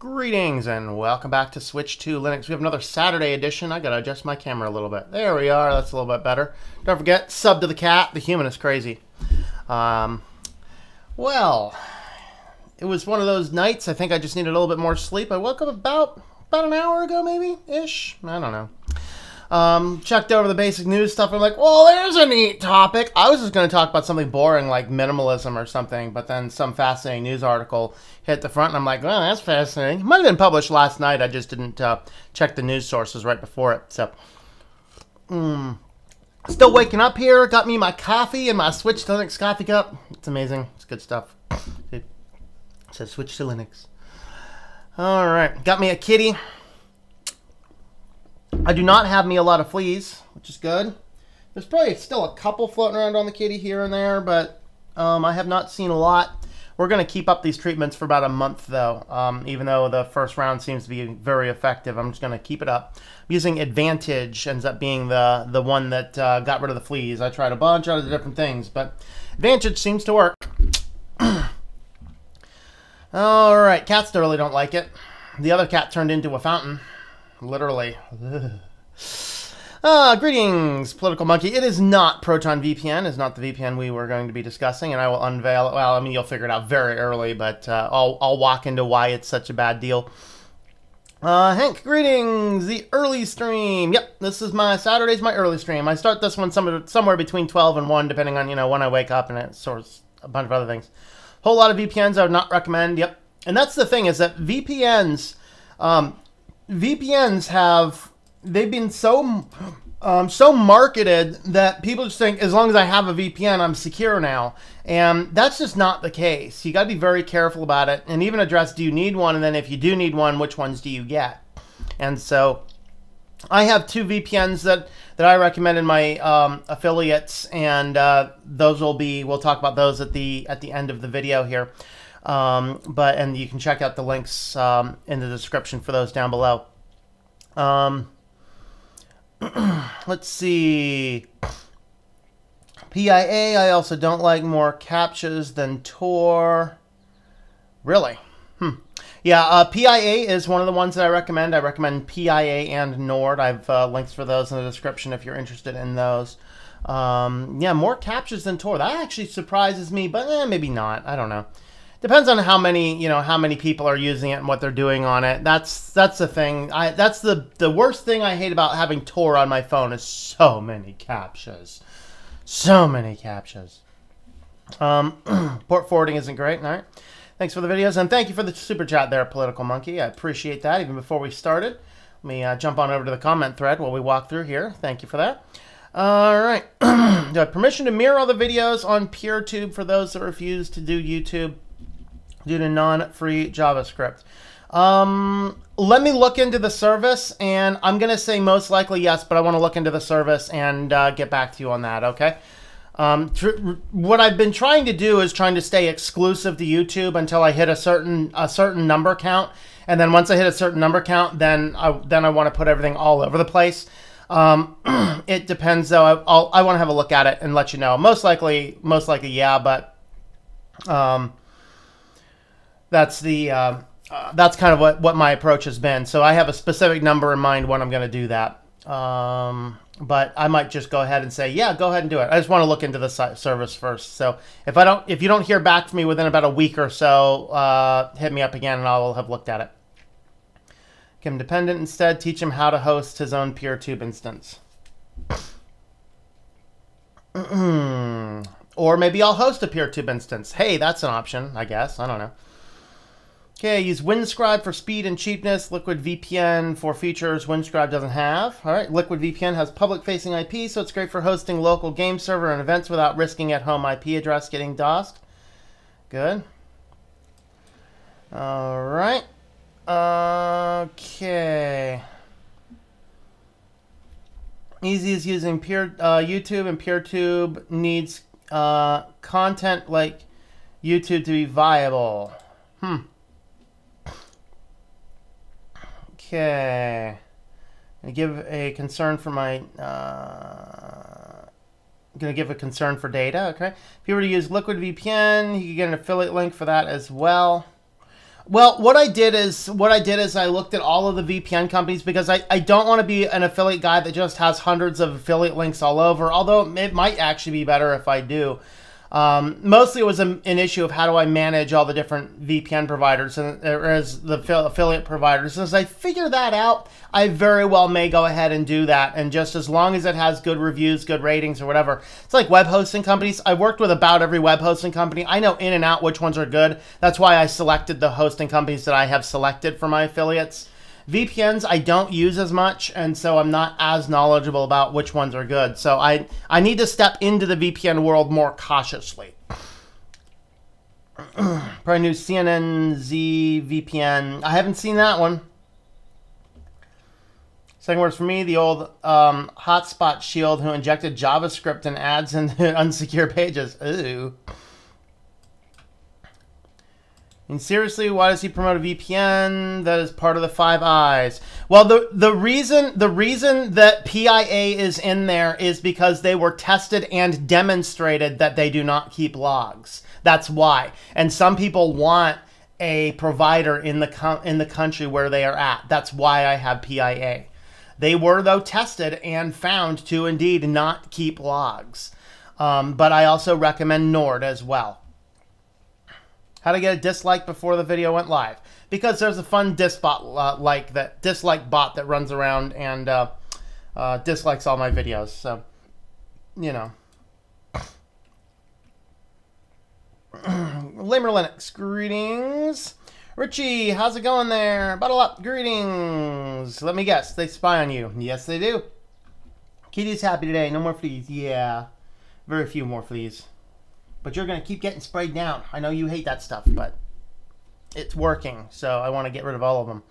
Greetings and welcome back to Switch2Linux. We have another Saturday edition. I gotta adjust my camera a little bit. There we are. That's a little bit better. Don't forget, sub to the cat. The human is crazy. Well, it was one of those nights. I think I just needed a little bit more sleep. I woke up about an hour ago, maybe ish. I don't know. Checked over the basic news stuff. I'm like, well, there's a neat topic. I was just going to talk about something boring like minimalism or something, but then some fascinating news article hit the front, and I'm like, well, that's fascinating. It might have been published last night. I just didn't check the news sources right before it. So, still waking up here. Got me my coffee and my SwitchedtoLinux coffee cup. It's amazing. It's good stuff. It says SwitchedtoLinux. All right. Got me a kitty. I do not have me a lot of fleas, which is good. There's probably still a couple floating around on the kitty here and there, but I have not seen a lot. We're going to keep up these treatments for about a month, though. Even though the first round seems to be very effective, I'm just going to keep it up. Using Advantage ends up being the one that got rid of the fleas. I tried a bunch of other different things, but Advantage seems to work. All right, cats still really don't like it. The other cat turned into a fountain. Literally. Greetings, Political Monkey. It is not Proton VPN. It's not the VPN we were going to be discussing, and I will unveil it. Well, I mean, you'll figure it out very early, but I'll walk into why it's such a bad deal. Hank, greetings. The early stream. Yep, this is my Saturday's my early stream. I start this one somewhere between 12 and 1, depending on, when I wake up, and it sorts a bunch of other things. Whole lot of VPNs I would not recommend. Yep. And that's the thing, is that VPNs they've been so marketed that people just think as long as I have a VPN, I'm secure now. And that's just not the case. You got to be very careful about it, and even address, do you need one? And then if you do need one, which ones do you get? And so I have two VPNs that I recommend in my affiliates, and we'll talk about those at the end of the video here. And you can check out the links in the description for those down below. Let's see. PIA, I also don't like more CAPTCHAs than Tor. Really? Yeah, PIA is one of the ones that I recommend. I recommend PIA and Nord. I've links for those in the description if you're interested in those. Yeah, more CAPTCHAs than Tor. That actually surprises me, but maybe not. I don't know. Depends on how many people are using it and what they're doing on it. That's the thing. That's the worst thing I hate about having Tor on my phone is so many CAPTCHAs. So many CAPTCHAs. Port forwarding isn't great. All right. Thanks for the videos, and thank you for the super chat there, Political Monkey. I appreciate that. Even before we started, let me jump on over to the comment thread while we walk through here. Thank you for that. All right. Do I have permission to mirror all the videos on PeerTube for those that refuse to do YouTube due to non-free JavaScript? Let me look into the service, and I'm going to say most likely yes, but I want to look into the service and get back to you on that, okay? What I've been trying to do is trying to stay exclusive to YouTube until I hit a certain number count, and then once I hit a certain number count, then I want to put everything all over the place. It depends, though. I want to have a look at it and let you know. Most likely, yeah, but that's kind of what my approach has been. So I have a specific number in mind when I'm going to do that. But I might just go ahead and say, yeah, go ahead and do it. I just want to look into the service first. So if you don't hear back from me within about a week or so, hit me up again and I'll have looked at it. Make him dependent instead. Teach him how to host his own PeerTube instance. Or maybe I'll host a PeerTube instance. Hey, that's an option, I guess. I don't know. Okay, use WinScribe for speed and cheapness. Liquid VPN for features WinScribe doesn't have. All right, Liquid VPN has public-facing IP, so it's great for hosting local game server and events without risking at-home IP address getting DOSed. Good. All right. Okay. Easy is using YouTube, and PeerTube needs content like YouTube to be viable. Okay. I'm gonna give a concern for data. Okay. If you were to use Liquid VPN, you could get an affiliate link for that as well. Well, what I did is I looked at all of the VPN companies because I don't want to be an affiliate guy that just has hundreds of affiliate links all over, although it might actually be better if I do. Mostly it was an issue of how do I manage all the different VPN providers and as the affiliate providers. As I figure that out, I very well may go ahead and do that. And just as long as it has good reviews, good ratings or whatever. It's like web hosting companies. I've worked with about every web hosting company. I know in and out which ones are good. That's why I selected the hosting companies that I have selected for my affiliates. VPNs I don't use as much, and so I'm not as knowledgeable about which ones are good. So I need to step into the VPN world more cautiously. Probably new CNN Z VPN. I haven't seen that one. Second words for me, the old hotspot shield who injected JavaScript and ads into unsecure pages. Ooh. And seriously, why does he promote a VPN that is part of the Five Eyes? Well, the reason that PIA is in there is because they were tested and demonstrated that they do not keep logs. That's why. And some people want a provider in the country where they are at. That's why I have PIA. They were, though, tested and found to indeed not keep logs. But I also recommend Nord as well. How to get a dislike before the video went live? Because there's a fun dislike bot that runs around and dislikes all my videos. So, you know. Lamer Linux, greetings. Richie, how's it going there? Bottle up, greetings. Let me guess, they spy on you. Yes, they do. Kitty's happy today. No more fleas. Yeah, very few more fleas. But you're going to keep getting sprayed down. I know you hate that stuff, but it's working. So I want to get rid of all of them.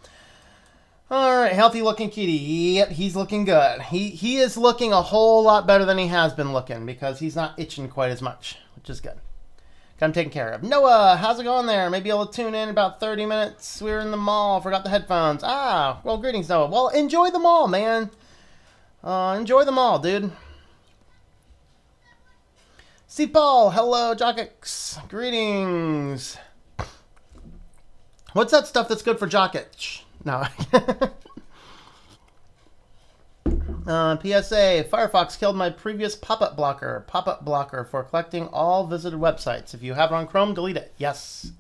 All right, healthy looking kitty. Yep, he's looking good. He is looking a whole lot better than he has been looking because he's not itching quite as much, which is good. Got him taken care of. Noah, how's it going there? Maybe I'll tune in about 30 minutes. We were in the mall. Forgot the headphones. Ah, well, greetings, Noah. Well, enjoy the mall, man. Enjoy the mall, dude. Steve Paul, hello, Jockix. Greetings. What's that stuff that's good for Jockich? No. PSA, Firefox killed my previous pop-up blocker. Pop-up blocker for collecting all visited websites. If you have it on Chrome, delete it. Yes.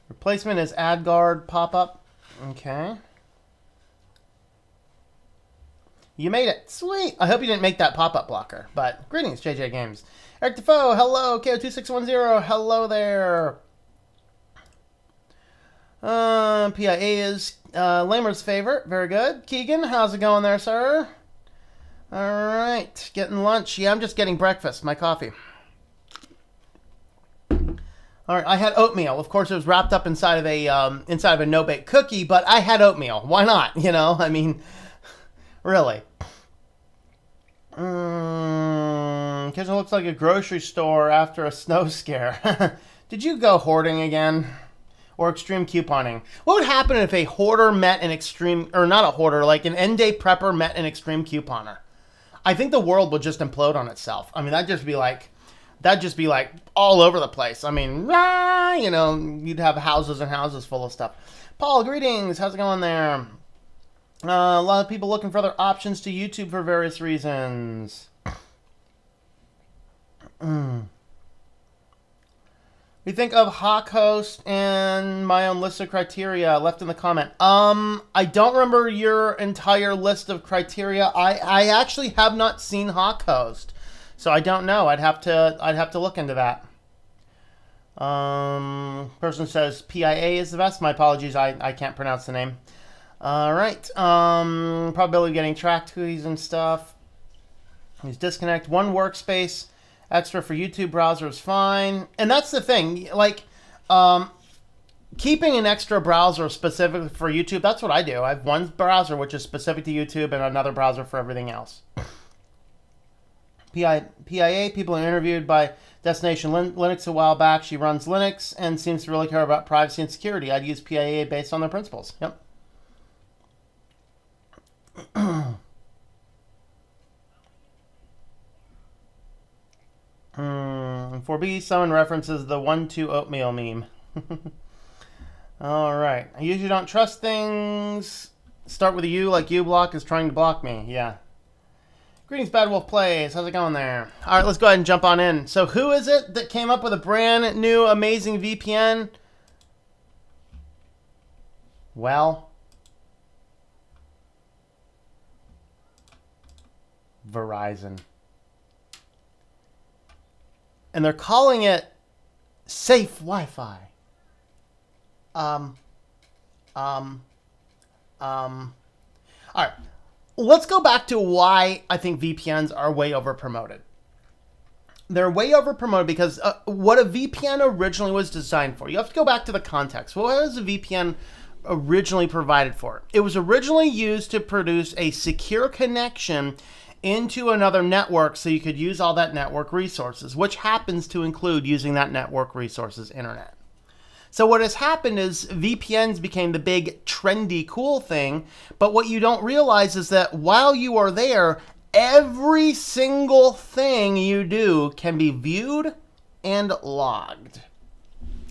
Replacement is AdGuard pop-up. Okay. You made it. Sweet. I hope you didn't make that pop-up blocker. But greetings, JJ Games. Eric Defoe, hello. KO2610, hello there. PIA is Lamer's favorite. Very good. Keegan, how's it going there, sir? All right. Getting lunch. Yeah, I'm just getting breakfast. My coffee. All right. I had oatmeal. Of course, it was wrapped up inside of a no-bake cookie, but I had oatmeal. Why not? You know, I mean... Really. Kitchen looks like a grocery store after a snow scare. Did you go hoarding again? Or extreme couponing? What would happen if a hoarder met an extreme... Or not a hoarder, like an end-day prepper met an extreme couponer? I think the world would just implode on itself. I mean, that'd just be like all over the place. I mean, you know, you'd have houses and houses full of stuff. Paul, greetings. How's it going there? A lot of people looking for other options to YouTube for various reasons. We think of HawkHost and my own list of criteria left in the comment. I don't remember your entire list of criteria. I actually have not seen HawkHost, so I don't know. I'd have to look into that. Person says PIA is the best. My apologies. I can't pronounce the name. All right. Probability of getting tracked cookies and stuff. Use disconnect. One workspace extra for YouTube browser is fine. And that's the thing. Like, keeping an extra browser specifically for YouTube, that's what I do. I have one browser which is specific to YouTube and another browser for everything else. PIA, people are interviewed by Destination Linux a while back. She runs Linux and seems to really care about privacy and security. I'd use PIA based on their principles. Yep. 4B, someone references the 1-2 oatmeal meme. All right. I usually don't trust things. Start with a U, like uBlock is trying to block me. Yeah. Greetings, Bad Wolf Plays. How's it going there? All right, let's go ahead and jump on in. So who is it that came up with a brand new amazing VPN? Well, Verizon. And they're calling it safe Wi-Fi. All right. Let's go back to why I think VPNs are way over promoted. They're way over promoted because what a VPN originally was designed for. You have to go back to the context. What was a VPN originally provided for? It was originally used to produce a secure connection into another network so you could use all that network resources, which happens to include using that network resources internet. So what has happened is VPNs became the big trendy cool thing, but what you don't realize is that while you are there, every single thing you do can be viewed and logged.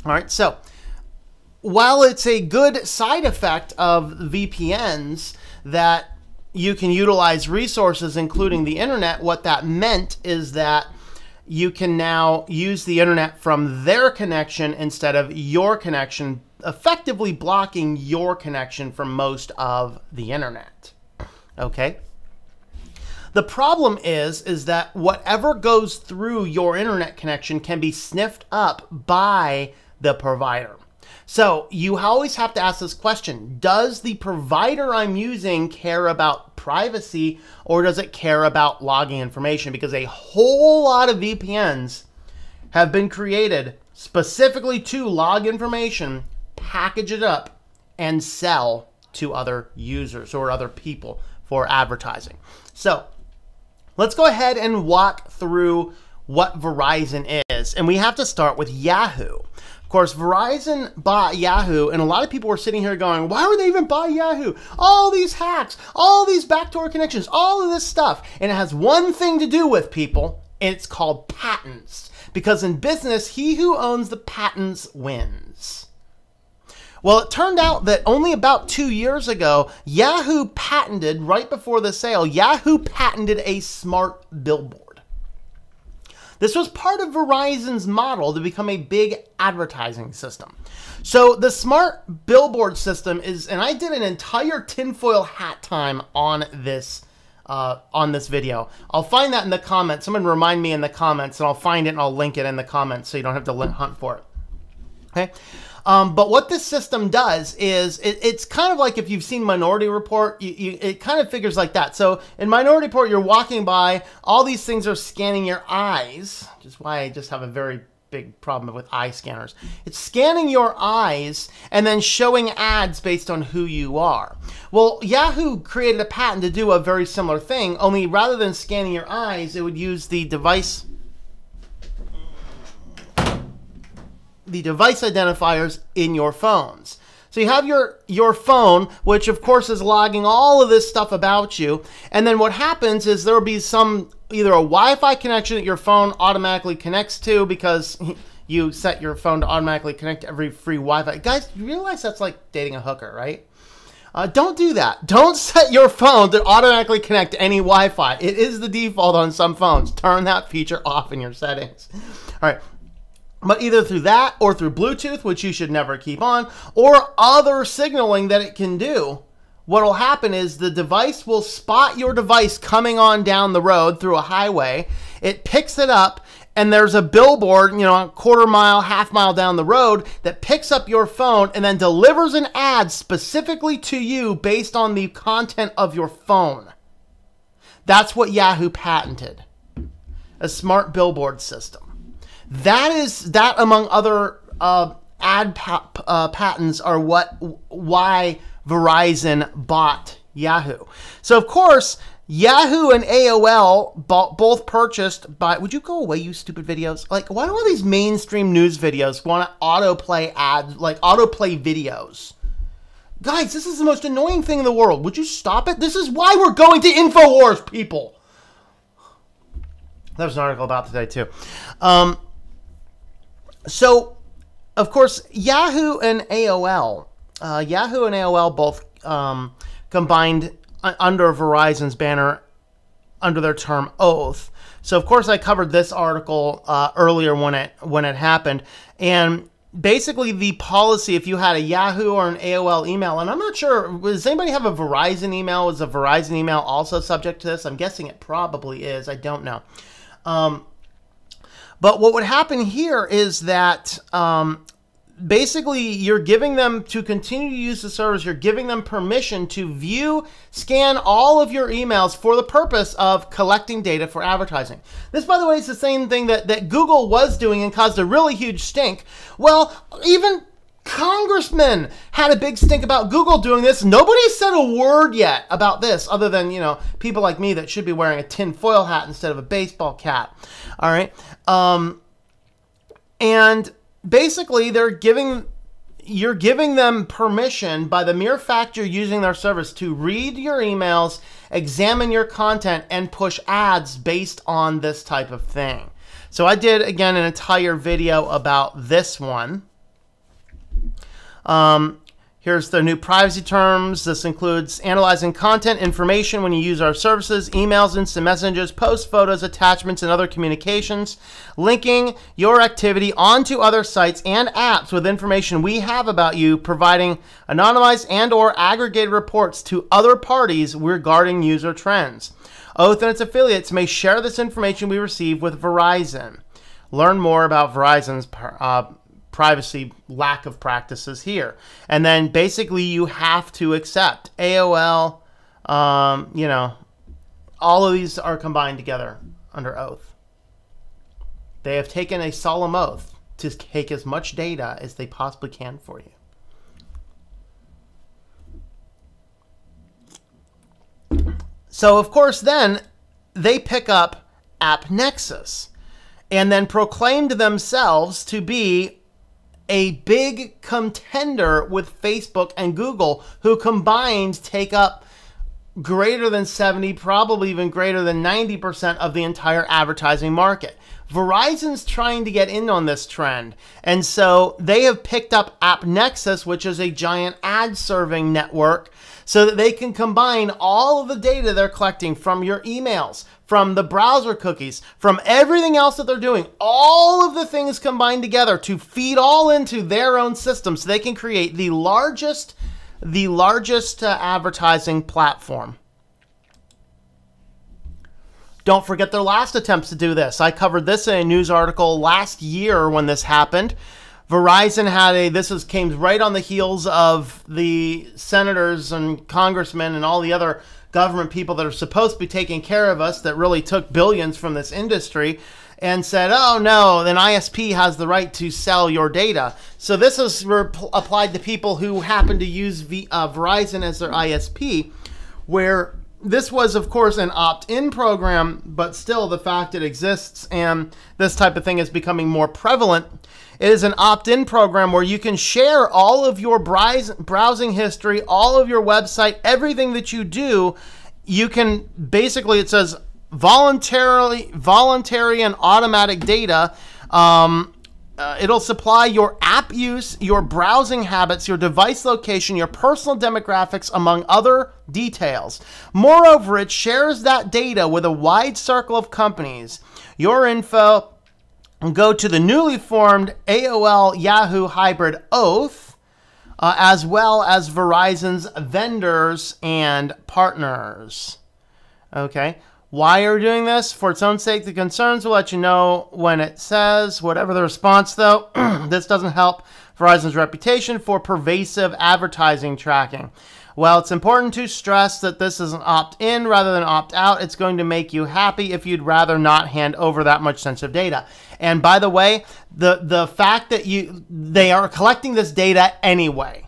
All right, so while it's a good side effect of VPNs that you can utilize resources, including the internet, what that meant is that you can now use the internet from their connection instead of your connection, effectively blocking your connection from most of the internet. Okay? The problem is that whatever goes through your internet connection can be sniffed up by the provider. So you always have to ask this question: does the provider I'm using care about privacy, or does it care about logging information? Because a whole lot of VPNs have been created specifically to log information, package it up, and sell to other users or other people for advertising. So let's go ahead and walk through what Verizon is. And we have to start with Yahoo. Of course, Verizon bought Yahoo, and a lot of people were sitting here going, why would they even buy Yahoo? All these hacks, all these backdoor connections, all of this stuff. And it has one thing to do with, people, and it's called patents. Because in business, he who owns the patents wins. Well, it turned out that only about 2 years ago, Yahoo patented, right before the sale, Yahoo patented a smart billboard. This was part of Verizon's model to become a big advertising system. So the smart billboard system is, and I did an entire tinfoil hat time on this video. I'll find that in the comments. Someone remind me in the comments, and I'll find it and I'll link it in the comments so you don't have to hunt for it. Okay. But what this system does is it's kind of like if you've seen Minority Report, it kind of figures like that. So in Minority Report, you're walking by, all these things are scanning your eyes, which is why I just have a very big problem with eye scanners. It's scanning your eyes and then showing ads based on who you are. Well, Yahoo created a patent to do a very similar thing, only rather than scanning your eyes, it would use the device identifiers in your phones. So you have your phone, which of course is logging all of this stuff about you. And then what happens is there will be either a Wi-Fi connection that your phone automatically connects to because you set your phone to automatically connect to every free Wi-Fi. Guys, you realize that's like dating a hooker, right? Don't do that. Don't set your phone to automatically connect to any Wi-Fi. It is the default on some phones. Turn that feature off in your settings. All right. But either through that or through Bluetooth, which you should never keep on, or other signaling that it can do, what will happen is the device will spot your device coming on down the road through a highway. It picks it up, and there's a billboard, a quarter mile, half mile down the road that picks up your phone and then delivers an ad specifically to you based on the content of your phone. That's what Yahoo patented, a smart billboard system. That among other patents are why Verizon bought Yahoo. So of course, Yahoo and AOL both purchased by, would you go away, you stupid videos? Like, why do all these mainstream news videos want to autoplay ads, like autoplay videos? Guys, this is the most annoying thing in the world. Would you stop it? This is why we're going to InfoWars, people. There was an article about today too. So, of course, Yahoo and AOL both combined under Verizon's banner under their term Oath. So, of course, I covered this article earlier when it happened, and basically the policy, if you had a Yahoo or an AOL email, and I'm not sure, does anybody have a Verizon email? Is a Verizon email also subject to this? I'm guessing it probably is. I don't know. But what would happen here is that basically you're giving them, to continue to use the service, you're giving them permission to view, scan all of your emails for the purpose of collecting data for advertising. This, by the way, is the same thing that Google was doing and caused a really huge stink. Well, even congressmen had a big stink about Google doing this. Nobody said a word yet about this, other than, you know, people like me that should be wearing a tinfoil hat instead of a baseball cap. All right. And basically you're giving them permission by the mere fact you're using their service to read your emails, examine your content, and push ads based on this type of thing. So I did, again, an entire video about this one. Here's the new privacy terms. This includes analyzing content information when you use our services, emails, instant messages, posts, photos, attachments, and other communications, linking your activity onto other sites and apps with information we have about you, providing anonymized and or aggregated reports to other parties regarding user trends. Oath and its affiliates may share this information we receive with Verizon. Learn more about Verizon's privacy lack of practices here. And then basically you have to accept AOL, you know, all of these are combined together under oath. They have taken a solemn oath to take as much data as they possibly can for you. So of course then they pick up App Nexus and then proclaimed themselves to be a big contender with Facebook and Google, who combined take up greater than 70, probably even greater than 90% of the entire advertising market. Verizon's trying to get in on this trend, and so they have picked up App Nexus, which is a giant ad serving network, so that they can combine all of the data they're collecting from your emails, from the browser cookies, from everything else that they're doing, all of the things combined together to feed all into their own system, so they can create the largest advertising platform. Don't forget their last attempts to do this. I covered this in a news article last year when this happened. Verizon had came right on the heels of the senators and congressmen and all the other government people that are supposed to be taking care of us, that really took billions from this industry, and said, oh no, an ISP has the right to sell your data. So this is applied to people who happen to use Verizon as their ISP, where this was, of course, an opt-in program, but still the fact it exists and this type of thing is becoming more prevalent. It is an opt-in program where you can share all of your browsing history, all of your website, everything that you do. You can basically, it says voluntary and automatic data. It'll supply your app use, your browsing habits, your device location, your personal demographics, among other details. Moreover, it shares that data with a wide circle of companies. Your info go to the newly formed AOL Yahoo hybrid Oath, as well as Verizon's vendors and partners. Okay. Why are we doing this? For its own sake, the concerns will let you know when it says. Whatever the response, though, this doesn't help Verizon's reputation for pervasive advertising tracking. Well, it's important to stress that this is an opt-in rather than opt-out. It's going to make you happy if you'd rather not hand over that much sensitive data. And by the way, the fact that they are collecting this data anyway,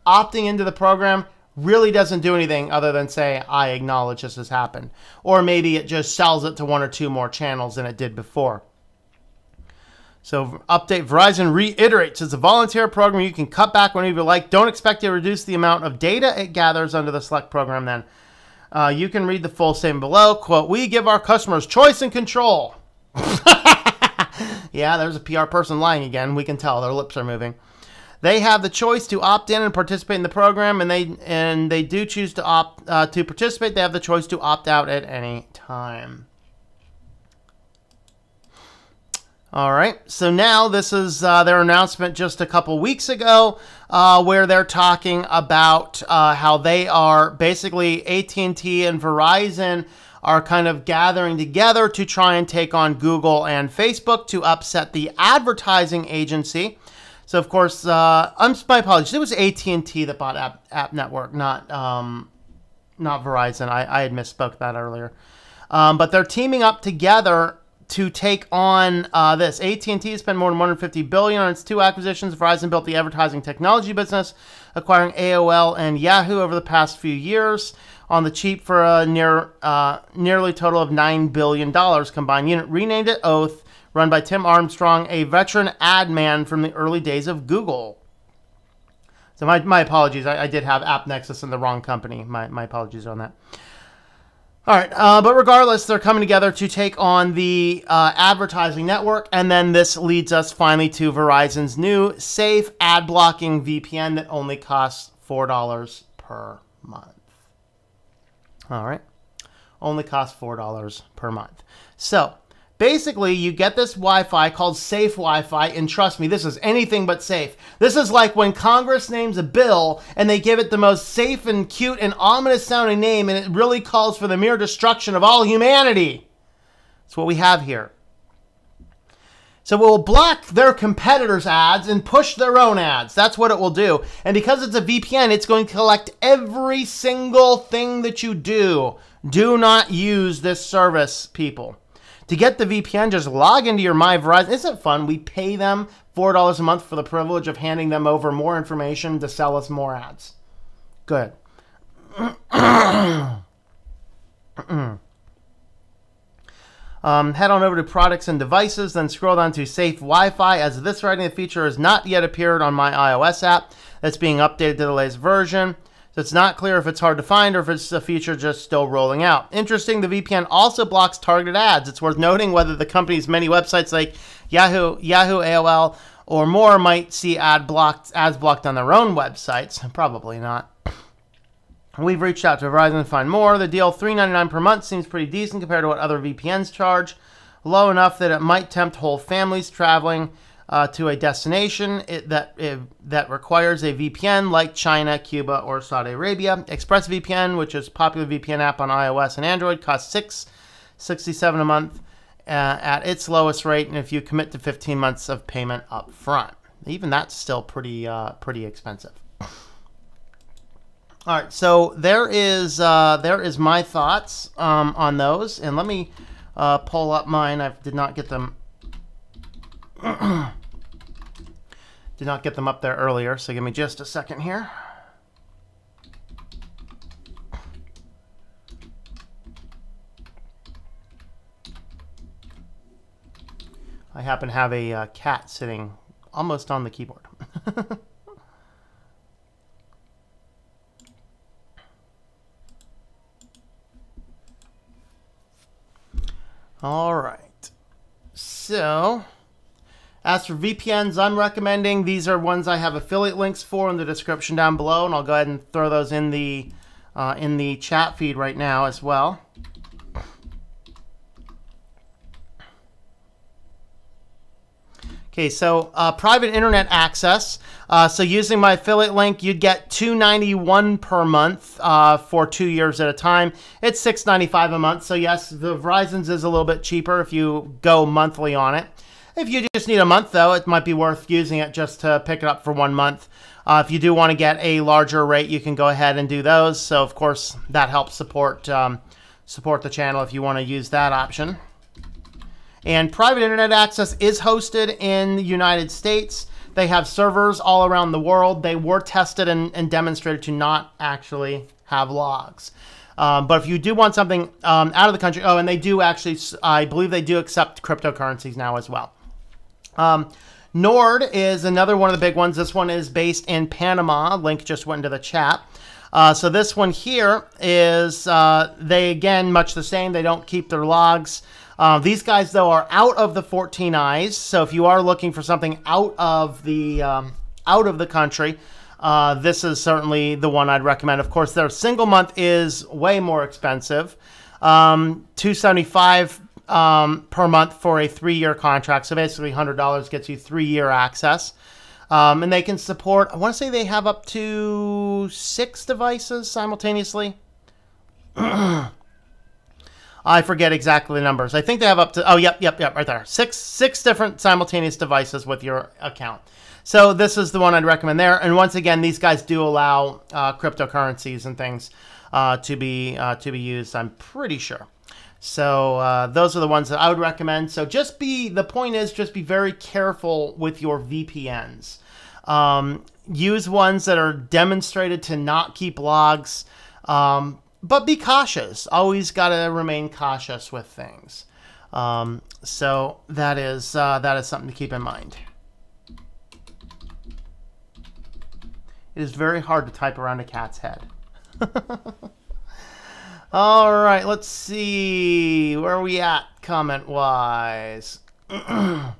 opting into the program really doesn't do anything other than say, I acknowledge this has happened. Or maybe it just sells it to one or two more channels than it did before. So update, Verizon reiterates, it's a voluntary program. You can cut back whenever you like. Don't expect to reduce the amount of data it gathers under the select program then. You can read the full statement below. Quote, we give our customers choice and control. Yeah, there's a PR person lying again. We can tell their lips are moving. They have the choice to opt in and participate in the program, and they do choose to opt to participate. They have the choice to opt out at any time. All right, so now this is their announcement just a couple weeks ago, where they're talking about how they are basically AT&T and Verizon are kind of gathering together to try and take on Google and Facebook to upset the advertising agency. So of course, my apologies. It was AT&T that bought App Network, not Verizon. I had misspoke that earlier. But they're teaming up together to take on this. AT&T spent more than $150 billion on its 2 acquisitions. Verizon built the advertising technology business, acquiring AOL and Yahoo over the past few years on the cheap for a nearly total of $9 billion. Combined unit renamed it Oath, run by Tim Armstrong, a veteran ad man from the early days of Google. So my apologies. I did have App Nexus in the wrong company. My apologies on that. All right, but regardless, they're coming together to take on the advertising network, and then this leads us finally to Verizon's new safe ad-blocking VPN that only costs $4 per month. All right, only costs $4 per month. So basically, you get this Wi-Fi called Safe Wi-Fi, and trust me, this is anything but safe. This is like when Congress names a bill and they give it the most safe and cute and ominous sounding name, and it really calls for the mere destruction of all humanity. That's what we have here. So it will block their competitors' ads and push their own ads. That's what it will do. And because it's a VPN, it's going to collect every single thing that you do. Do not use this service, people. To get the VPN, just log into your My Verizon. Isn't it fun? We pay them $4 a month for the privilege of handing them over more information to sell us more ads. Good. Head on over to Products and Devices, then scroll down to Safe Wi-Fi. As of this writing, the feature has not yet appeared on my iOS app. That's being updated to the latest version. So it's not clear if it's hard to find or if it's a feature just still rolling out. Interesting, the VPN also blocks targeted ads. It's worth noting whether the company's many websites like Yahoo, AOL, or more might see ads blocked on their own websites. Probably not. We've reached out to Verizon to find more. The deal, $3.99 per month, seems pretty decent compared to what other VPNs charge. Low enough that it might tempt whole families traveling to a destination that requires a VPN like China, Cuba, or Saudi Arabia. ExpressVPN, which is a popular VPN app on iOS and Android, costs $6.67 a month at its lowest rate, and if you commit to 15 months of payment up front. Even that's still pretty expensive. All right, so there is my thoughts on those, and let me pull up mine. I did not get them. Did not get them up there earlier, so give me just a second here. I happen to have a cat sitting almost on the keyboard. All right, so as for VPNs I'm recommending, these are ones I have affiliate links for in the description down below, and I'll go ahead and throw those in the chat feed right now as well. Okay, so private internet access. So using my affiliate link, you'd get $2.91 per month for 2 years at a time. It's $6.95 a month. So yes, the Verizon's is a little bit cheaper if you go monthly on it. If you just need a month, though, it might be worth using it just to pick it up for 1 month. If you do want to get a larger rate, you can go ahead and do those. So of course, that helps support the channel if you want to use that option. And private internet access is hosted in the United States. They have servers all around the world. They were tested and demonstrated to not actually have logs. But if you do want something out of the country, oh, and they do actually, I believe they do accept cryptocurrencies now as well. Nord is another one of the big ones. This one is based in Panama. Link just went into the chat. So this one here is, they again, much the same. They don't keep their logs. These guys, though, are out of the 14 eyes. So if you are looking for something out of the country, this is certainly the one I'd recommend. Of course, their single month is way more expensive. $275 per month for a 3-year contract. So basically $100 gets you 3-year access. And they can support, I want to say they have up to 6 devices simultaneously. I forget exactly the numbers. I think they have up to, oh, yep, right there. Six different simultaneous devices with your account. So this is the one I'd recommend there. And once again, these guys do allow cryptocurrencies and things to be used, I'm pretty sure. So those are the ones that I would recommend. So the point is just be very careful with your VPNs. Use ones that are demonstrated to not keep logs, but be cautious. Always got to remain cautious with things. So that is something to keep in mind. It is very hard to type around a cat's head. All right, let's see. Where are we at comment-wise? All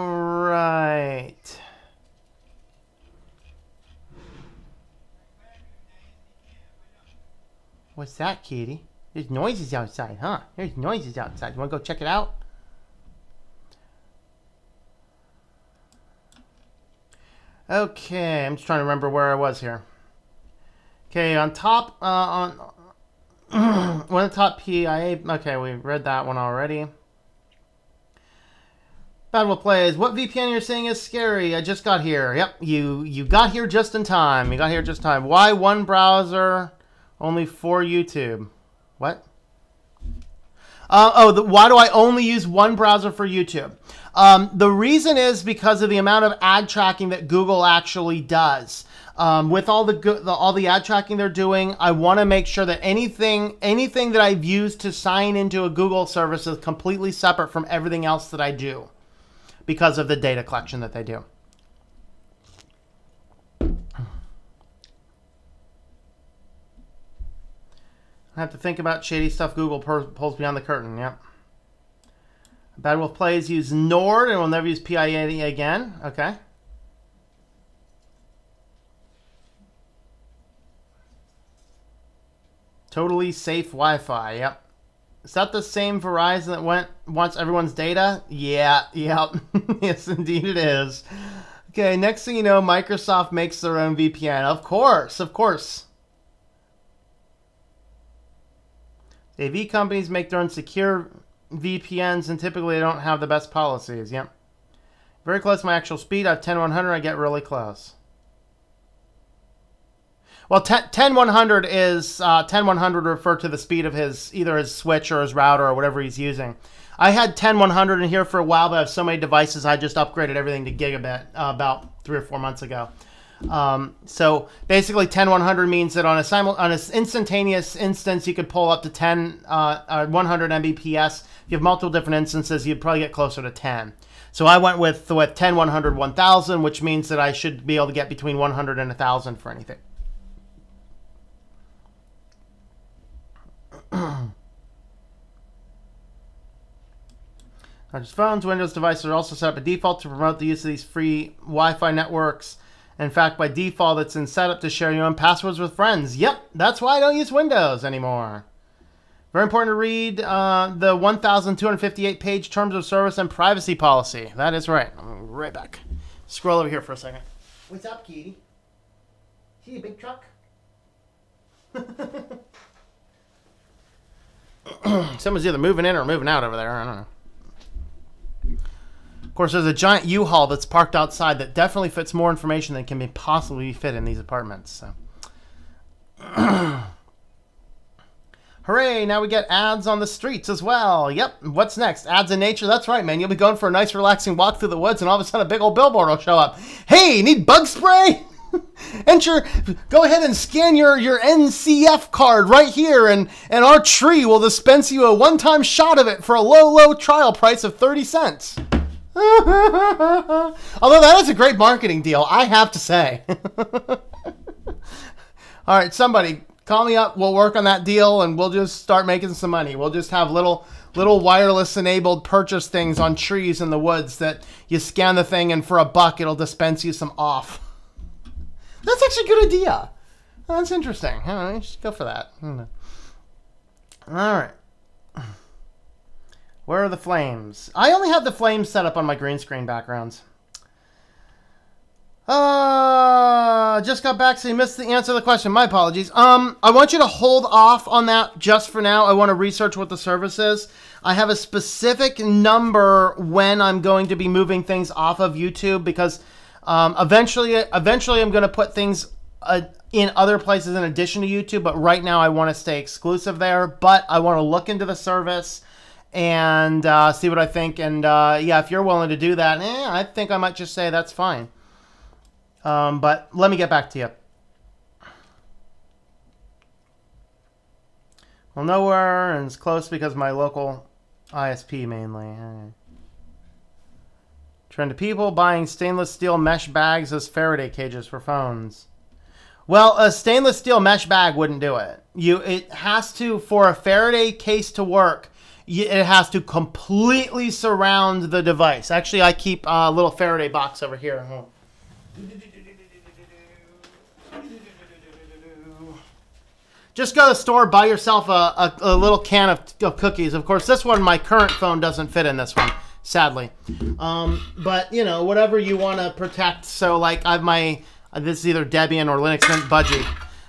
right. What's that, kitty? There's noises outside, huh? There's noises outside. You want to go check it out? Okay, I'm just trying to remember where I was here. Okay, on top, one of the top PIA. Okay, we read that one already. Bad Wolf Plays. What VPN you're saying is scary? I just got here. Yep, you got here just in time. You got here just in time. Why one browser only for YouTube? What? Why do I only use one browser for YouTube? The reason is because of the amount of ad tracking that Google actually does. With all the ad tracking they're doing, I want to make sure that anything that I've used to sign into a Google service is completely separate from everything else that I do because of the data collection that they do. I have to think about shady stuff Google pulls beyond the curtain. Yep. Bad Wolf Plays use Nord and will never use PIA again. Okay. Totally safe Wi-Fi. Yep. Is that the same Verizon that wants everyone's data? Yeah. Yep. Yes, indeed it is. Okay. Next thing you know, Microsoft makes their own VPN. Of course. Of course. AV companies make their own secure VPNs, and typically they don't have the best policies. Yep. Very close to my actual speed. I have 10-100. I get really close. Well, 10-100 is 10-100 refer to the speed of either his switch or his router or whatever he's using. I had 10-100 in here for a while, but I have so many devices I just upgraded everything to gigabit about 3 or 4 months ago. So basically 10-100 means that on an instantaneous instance, you could pull up to 100 Mbps. If you have multiple different instances, you'd probably get closer to 10. So I went with 10-100 1000, which means that I should be able to get between 100 and 1000 for anything. Not just phones, Windows devices are also set up by default to promote the use of these free Wi-Fi networks. In fact, by default, it's in setup to share your own passwords with friends. Yep, that's why I don't use Windows anymore. Very important to read the 1,258-page Terms of Service and Privacy Policy. That is right. I'll be right back. Scroll over here for a second. What's up, kitty? See a big truck? Someone's either moving in or moving out over there. I don't know. Of course, there's a giant U-Haul that's parked outside that definitely fits more information than can possibly fit in these apartments. So, hooray! Now we get ads on the streets as well. Yep. What's next? Ads in nature. That's right, man. You'll be going for a nice, relaxing walk through the woods, and all of a sudden, a big old billboard will show up. Hey, need bug spray? Go ahead and scan your NCF card right here, and our tree will dispense you a one-time shot of it for a low trial price of 30 cents. Although that is a great marketing deal, I have to say. All right, somebody call me up. We'll work on that deal, and we'll just start making some money. We'll just have little wireless-enabled purchase things on trees in the woods that you scan the thing, and for $1, it'll dispense you some off. That's actually a good idea. That's interesting. I don't know, you should go for that. All right. Where are the flames? I only have the flames set up on my green screen backgrounds. Just got back, so you missed the answer to the question. My apologies. I want you to hold off on that just for now. I want to research what the service is. I have a specific number when I'm going to be moving things off of YouTube, because eventually I'm going to put things in other places in addition to YouTube, but right now I want to stay exclusive there. But I want to look into the service and see what I think. And yeah, if you're willing to do that, I think I might just say that's fine. But let me get back to you. Well, nowhere, and it's close because of my local ISP mainly. Trend of people buying stainless steel mesh bags as Faraday cages for phones. Well, a stainless steel mesh bag wouldn't do it. It has to, for a Faraday case to work, it has to completely surround the device. Actually, I keep a little Faraday box over here. Just go to the store, buy yourself a little can of cookies. Of course, this one, my current phone doesn't fit in this one, sadly. But, you know, whatever you want to protect. So, like, I have my, this is either Debian or Linux Mint Budgie.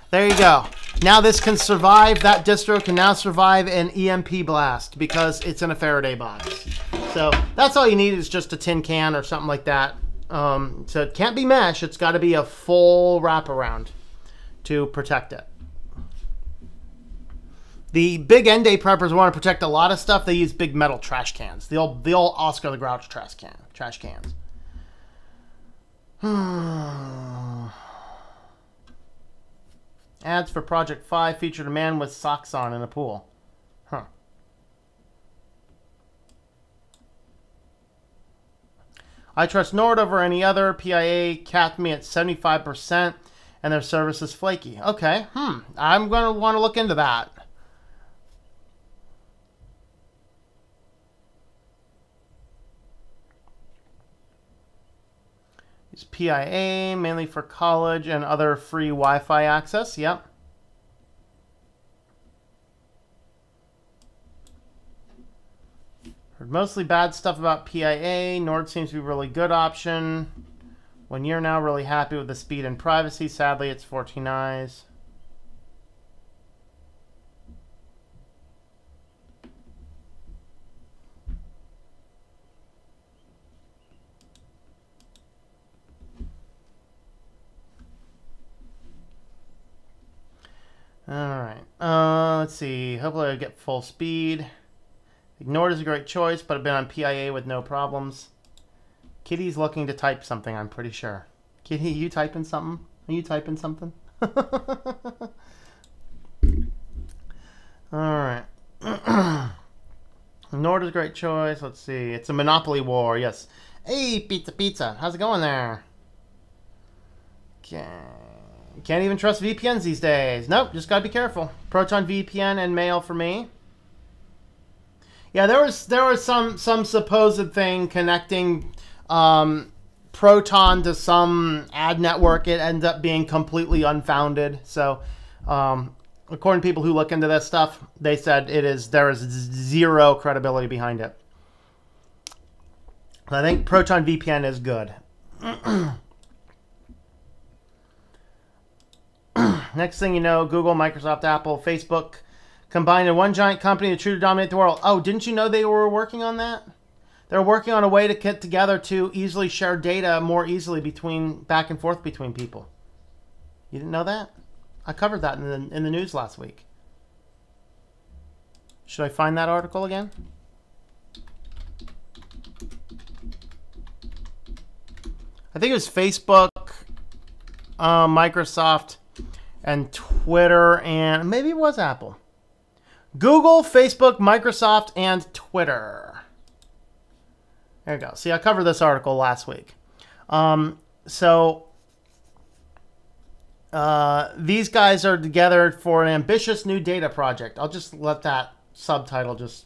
There you go. Now this can survive, that distro can now survive an EMP blast because it's in a Faraday box. So that's all you need, is just a tin can or something like that. So it can't be mesh, it's got to be a full wraparound to protect it. The big end day preppers want to protect a lot of stuff. They use big metal trash cans. The old Oscar the Grouch trash cans. Ads for Project 5 featured a man with socks on in a pool. Huh. I trust Nord over any other. PIA capped me at 75%, and their service is flaky. Okay. I'm going to want to look into that. It's PIA, mainly for college and other free Wi-Fi access. Yep. Heard mostly bad stuff about PIA. Nord seems to be a really good option. 1 year now, really happy with the speed and privacy. Sadly, it's 14 eyes. Alright, let's see. Hopefully I get full speed. Nord is a great choice, but I've been on PIA with no problems. Kitty's looking to type something, I'm pretty sure. Kitty, you typing something? Are you typing something? Alright. Nord is a great choice. Let's see. It's a monopoly war, yes. Hey, pizza. How's it going there? Okay. Can't even trust VPNs these days. Nope, just gotta be careful. Proton VPN and mail for me. Yeah, there was some supposed thing connecting Proton to some ad network. It ended up being completely unfounded. So, according to people who look into this stuff, they said there is zero credibility behind it. I think Proton VPN is good. Next thing you know, Google, Microsoft, Apple, Facebook combined in one giant company to truly dominate the world. Oh, didn't you know they were working on that? They're working on a way to get together to easily share data more easily back and forth between people. You didn't know that? I covered that in the news last week. Should I find that article again? I think it was Facebook, Microsoft, and Twitter, and maybe it was Apple. Google, Facebook, Microsoft, and Twitter. There you go. See, I covered this article last week. These guys are together for an ambitious new data project. I'll just let that subtitle just...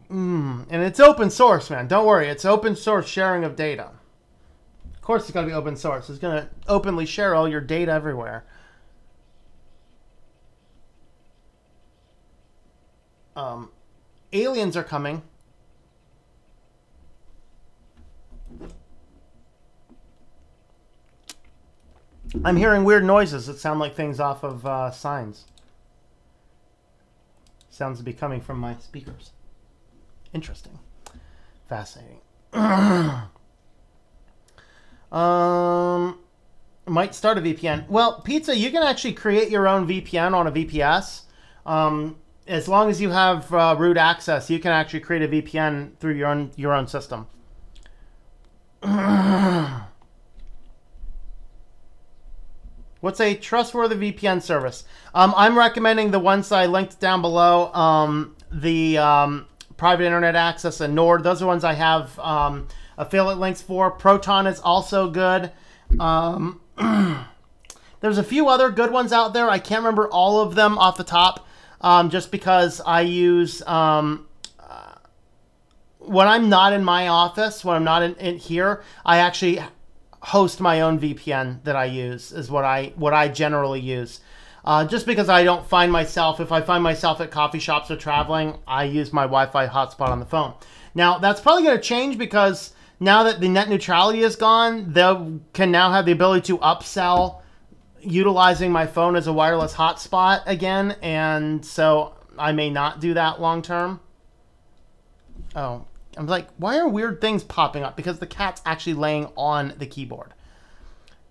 And it's open source, man. Don't worry. It's open source sharing of data. Of course it's going to be open source. It's going to openly share all your data everywhere. Aliens are coming. I'm hearing weird noises that sound like things off of signs. Sounds to be coming from my speakers. Interesting. Fascinating. Might start a VPN. Well, Pizza, you can actually create your own VPN on a VPS. As long as you have root access, you can actually create a VPN through your own system. What's a trustworthy VPN service? I'm recommending the ones I linked down below. The private internet access and Nord. Those are ones I have affiliate links for. Proton is also good. There's a few other good ones out there. I can't remember all of them off the top. Just because I use, when I'm not in my office, when I'm not in here, I actually host my own VPN that I use, is what I generally use. Just because I don't find myself, if I find myself at coffee shops or traveling, I use my Wi-Fi hotspot on the phone. Now, that's probably going to change because now that the net neutrality is gone, they can now have the ability to upsell utilizing my phone as a wireless hotspot again, and so I may not do that long term. Oh, I'm like, why are weird things popping up? Because the cat's actually laying on the keyboard.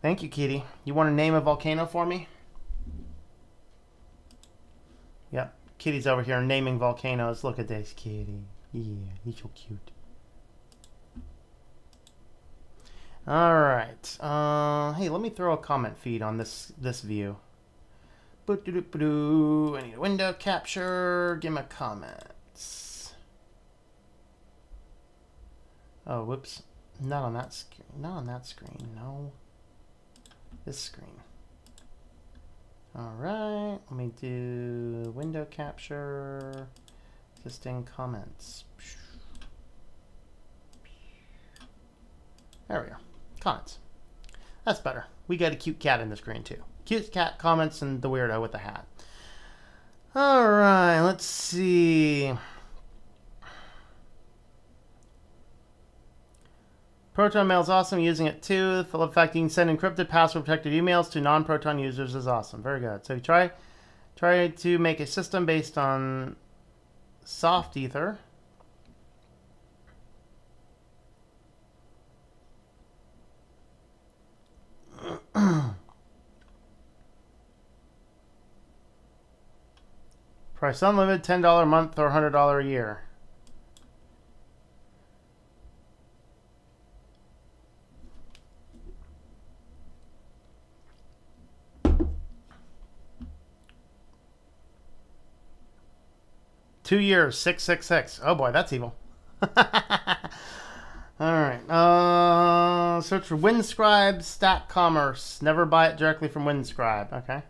Thank you, Kitty. You want to name a volcano for me? Yep, Kitty's over here naming volcanoes. Look at this, Kitty. Yeah, he's so cute. All right. Hey, let me throw a comment feed on this view. I need a window capture. Give me comments. Oh, whoops. Not on that screen. Not on that screen. No. This screen. All right. Let me do window capture. Existing comments. There we go. Comments. That's better. We got a cute cat in the screen too. Cute cat comments and the weirdo with the hat. All right, let's see. Proton Mail is awesome. Using it too. The fact you can send encrypted, password-protected emails to non-Proton users is awesome. Very good. So try to make a system based on soft ether. Price unlimited, $10 a month or $100 a year. $2 $666. Oh boy, that's evil. All right. Search for WinScribe Stack Commerce. Never buy it directly from WinScribe. Okay.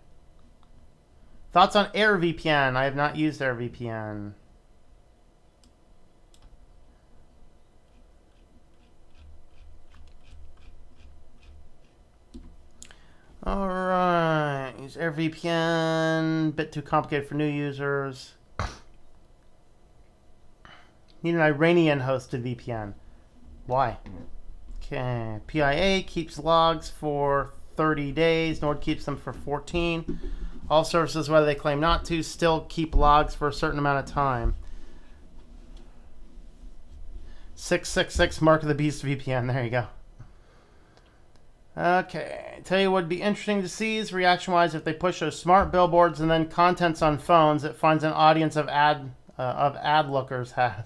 Thoughts on AirVPN? I have not used AirVPN. All right. Use AirVPN. Bit too complicated for new users. Need an Iranian hosted VPN. Why? Okay. PIA keeps logs for 30 days. Nord keeps them for 14. All services, whether they claim not to, still keep logs for a certain amount of time. 666 Mark of the Beast VPN. There you go. Okay. Tell you what would be interesting to see is reaction-wise if they push those smart billboards and then contents on phones it finds an audience of ad lookers has.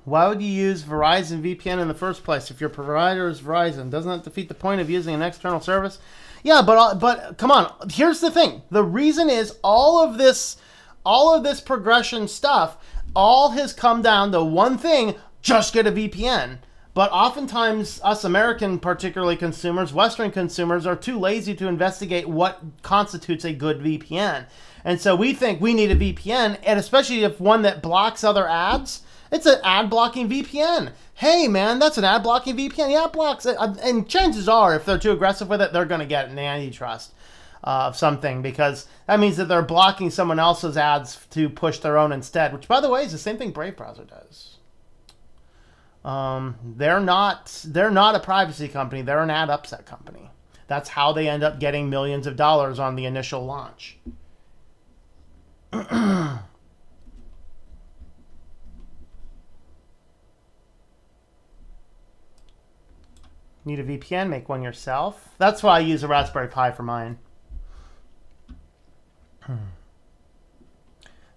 Why would you use Verizon VPN in the first place if your provider is Verizon? Doesn't that defeat the point of using an external service? Yeah, but come on. Here's the thing. The reason is all of this progression stuff all has come down to one thing: just get a VPN. But oftentimes, us American, particularly consumers, Western consumers, are too lazy to investigate what constitutes a good VPN. And so we think we need a VPN, and especially if one that blocks other ads. It's an ad-blocking VPN. Hey, man, that's an ad-blocking VPN. Yeah, it blocks it. And chances are, if they're too aggressive with it, they're going to get an antitrust of something, because that means that they're blocking someone else's ads to push their own instead, which, by the way, is the same thing Brave browser does. They're not a privacy company. They're an ad upset company. That's how they end up getting millions of dollars on the initial launch. Need a VPN? Make one yourself. That's why I use a Raspberry Pi for mine.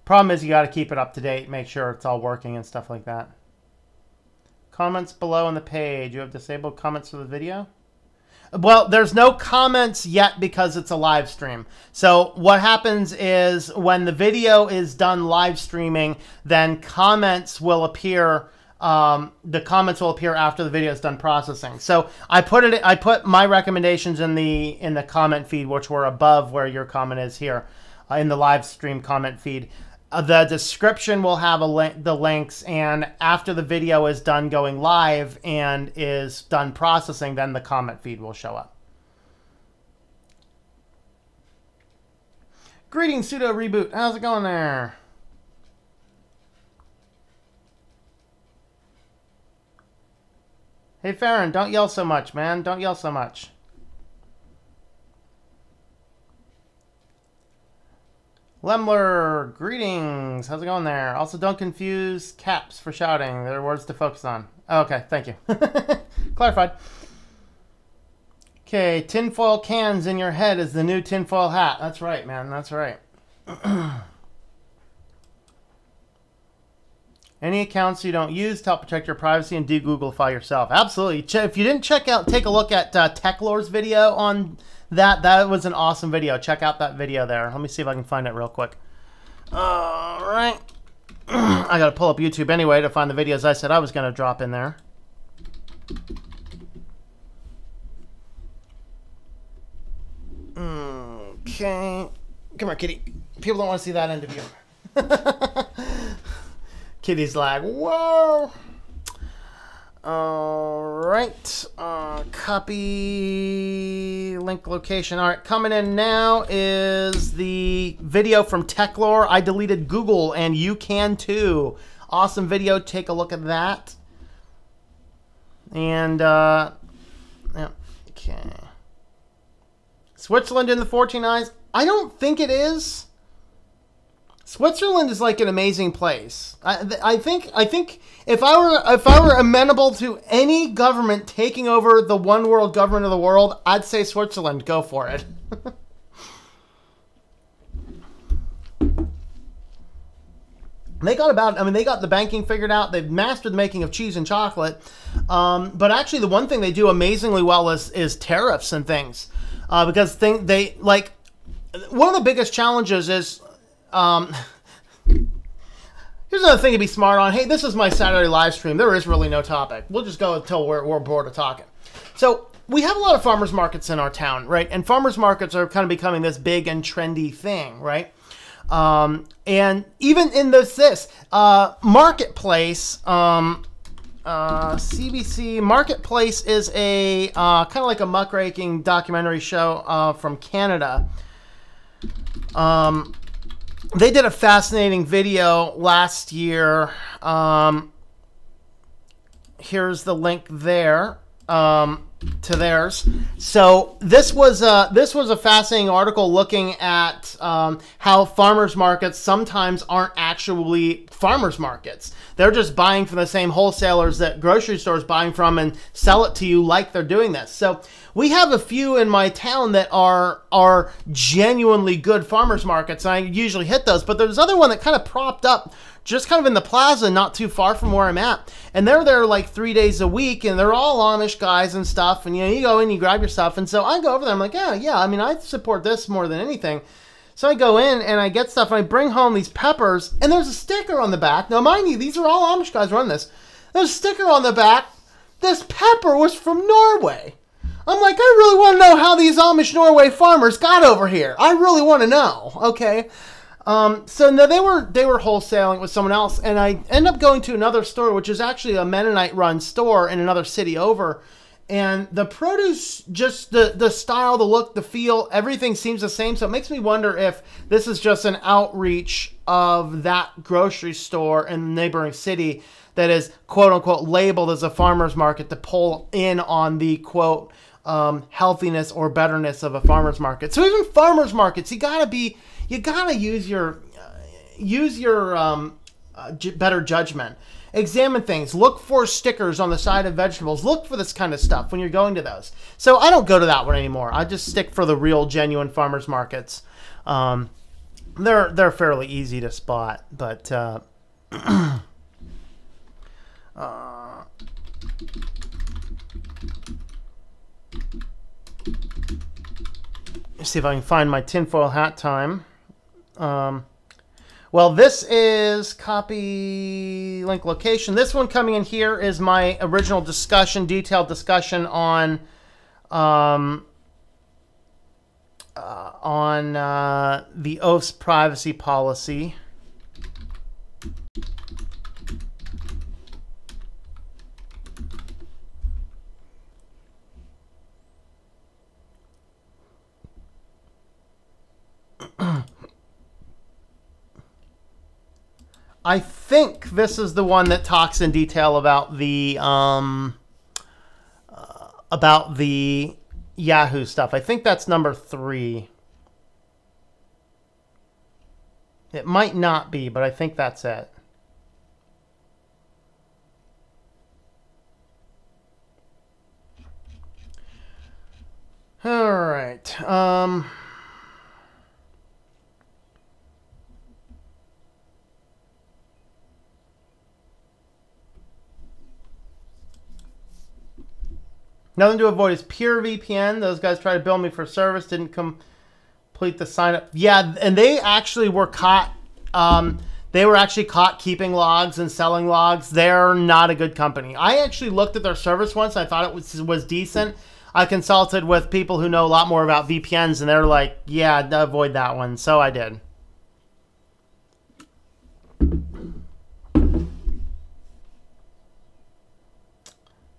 Problem is you got to keep it up to date, make sure it's all working and stuff like that. Comments below on the page. You have disabled comments for the video? Well, there's no comments yet because it's a live stream. So what happens is when the video is done live streaming, then comments will appear. The comments will appear after the video is done processing. So I put my recommendations in the comment feed, which were above where your comment is here, in the live stream comment feed. The description will have the links, and after the video is done going live and is done processing, then the comment feed will show up. Greetings, Sudo Reboot. How's it going there? Hey, Farron, don't yell so much, man. Don't yell so much. Lemler, greetings. How's it going there? Also, don't confuse caps for shouting. They're words to focus on. Okay, thank you. Clarified. Okay, tinfoil cans in your head is the new tinfoil hat. That's right, man. That's right. Any accounts you don't use to help protect your privacy and de-Googlify yourself. Absolutely. If you didn't take a look at TechLore's video on that. That was an awesome video. Check out that video there. Let me see if I can find it real quick. All right. I got to pull up YouTube anyway to find the videos I said I was going to drop in there. Okay. Come here, kitty. People don't want to see that end of you. Kitty's like, whoa. All right. Copy link location. All right. Coming in now is the video from TechLore. I deleted Google, and you can too. Awesome video. Take a look at that. And, yeah. Okay. Switzerland in the 14 eyes? I don't think it is. Switzerland is like an amazing place. I think if I were amenable to any government taking over the one world government of the world, I'd say Switzerland. Go for it. They got the banking figured out. They've mastered the making of cheese and chocolate. But actually, the one thing they do amazingly well is tariffs and things. Because one of the biggest challenges is, here's another thing to be smart on. Hey, this is my Saturday live stream. There is really no topic. We'll just go until we're bored of talking. So we have a lot of farmers markets in our town, right? And farmers markets are kind of becoming this big and trendy thing, right? And even in this Marketplace, CBC Marketplace is a kind of like a muckraking documentary show from Canada. They did a fascinating video last year. Here's the link there to theirs. So this was a fascinating article looking at how farmers markets sometimes aren't actually farmers markets. They're just buying from the same wholesalers that grocery stores buying from and sell it to you like they're doing this. So we have a few in my town that are genuinely good farmers markets. And I usually hit those, but there's another one that kind of propped up just kind of in the plaza, not too far from where I'm at. And they're there like 3 days a week, and they're all Amish guys and stuff. And, you know, you go in, you grab your stuff. And so I go over there. I'm like, yeah, I mean, I support this more than anything. So I go in and I get stuff and I bring home these peppers, and there's a sticker on the back. Now, mind you, these are all Amish guys run this. There's a sticker on the back. This pepper was from Norway. I'm like, I really want to know how these Amish Norway farmers got over here. I really want to know. Okay. So no, they were wholesaling with someone else, and I end up going to another store, which is actually a Mennonite-run store in another city over. And the produce, just the style, the look, the feel, everything seems the same. So it makes me wonder if this is just an outreach of that grocery store in the neighboring city that is, quote unquote, labeled as a farmer's market to pull in on the, quote, healthiness or betterness of a farmer's market. So even farmer's markets, you gotta use your better judgment. Examine things. Look for stickers on the side of vegetables. Look for this kind of stuff when you're going to those. So I don't go to that one anymore. I just stick for the real, genuine farmers markets. They're fairly easy to spot, but let's see if I can find my tinfoil hat time. Well, this is copy link location. This one coming in here is my original discussion, detailed discussion on the oath's privacy policy. I think this is the one that talks in detail about the Yahoo stuff. I think that's number 3. It might not be, but I think that's it. All right. Nothing to avoid is pure VPN. Those guys tried to bill me for service, didn't complete the sign up. Yeah, and they actually were caught. They were actually caught keeping logs and selling logs. They're not a good company. I actually looked at their service once. I thought it was decent. I consulted with people who know a lot more about VPNs, and they're like, yeah, avoid that one. So I did.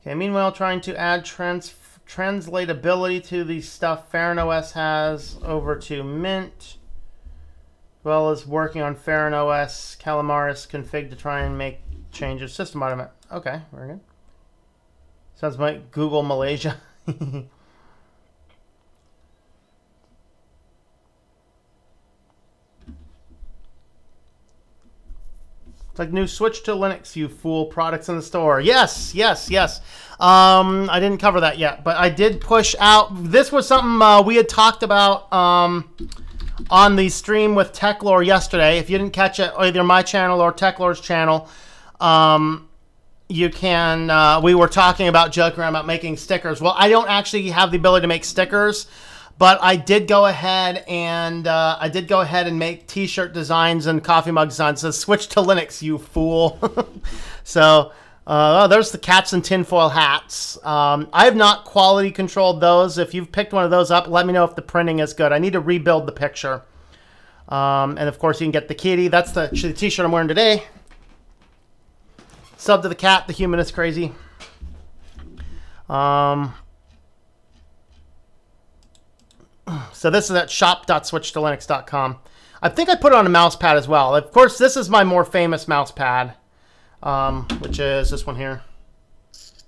Okay, meanwhile, trying to add translatability to the stuff FarronOS has over to Mint, as well as working on FarronOS Calamaris config to try and make changes. System automate. Okay, very good. Sounds like Google Malaysia. It's like new Switch to Linux, you fool, products in the store. Yes, yes, yes. I didn't cover that yet, but I did push out. This was something we had talked about on the stream with TechLore yesterday. If you didn't catch it, either my channel or TechLore's channel, you can. We were talking about, joking around about making stickers. Well, I don't actually have the ability to make stickers, but I did go ahead and make T-shirt designs and coffee mug designs. So switch to Linux, you fool. So there's the cats and tinfoil hats. I have not quality controlled those. If you've picked one of those up, let me know if the printing is good. I need to rebuild the picture. And of course, you can get the kitty. That's the T-shirt I'm wearing today. Sub to the cat. The human is crazy. So this is at shop.switchtolinux.com. I think I put it on a mouse pad as well. Of course, this is my more famous mouse pad, which is this one here. It's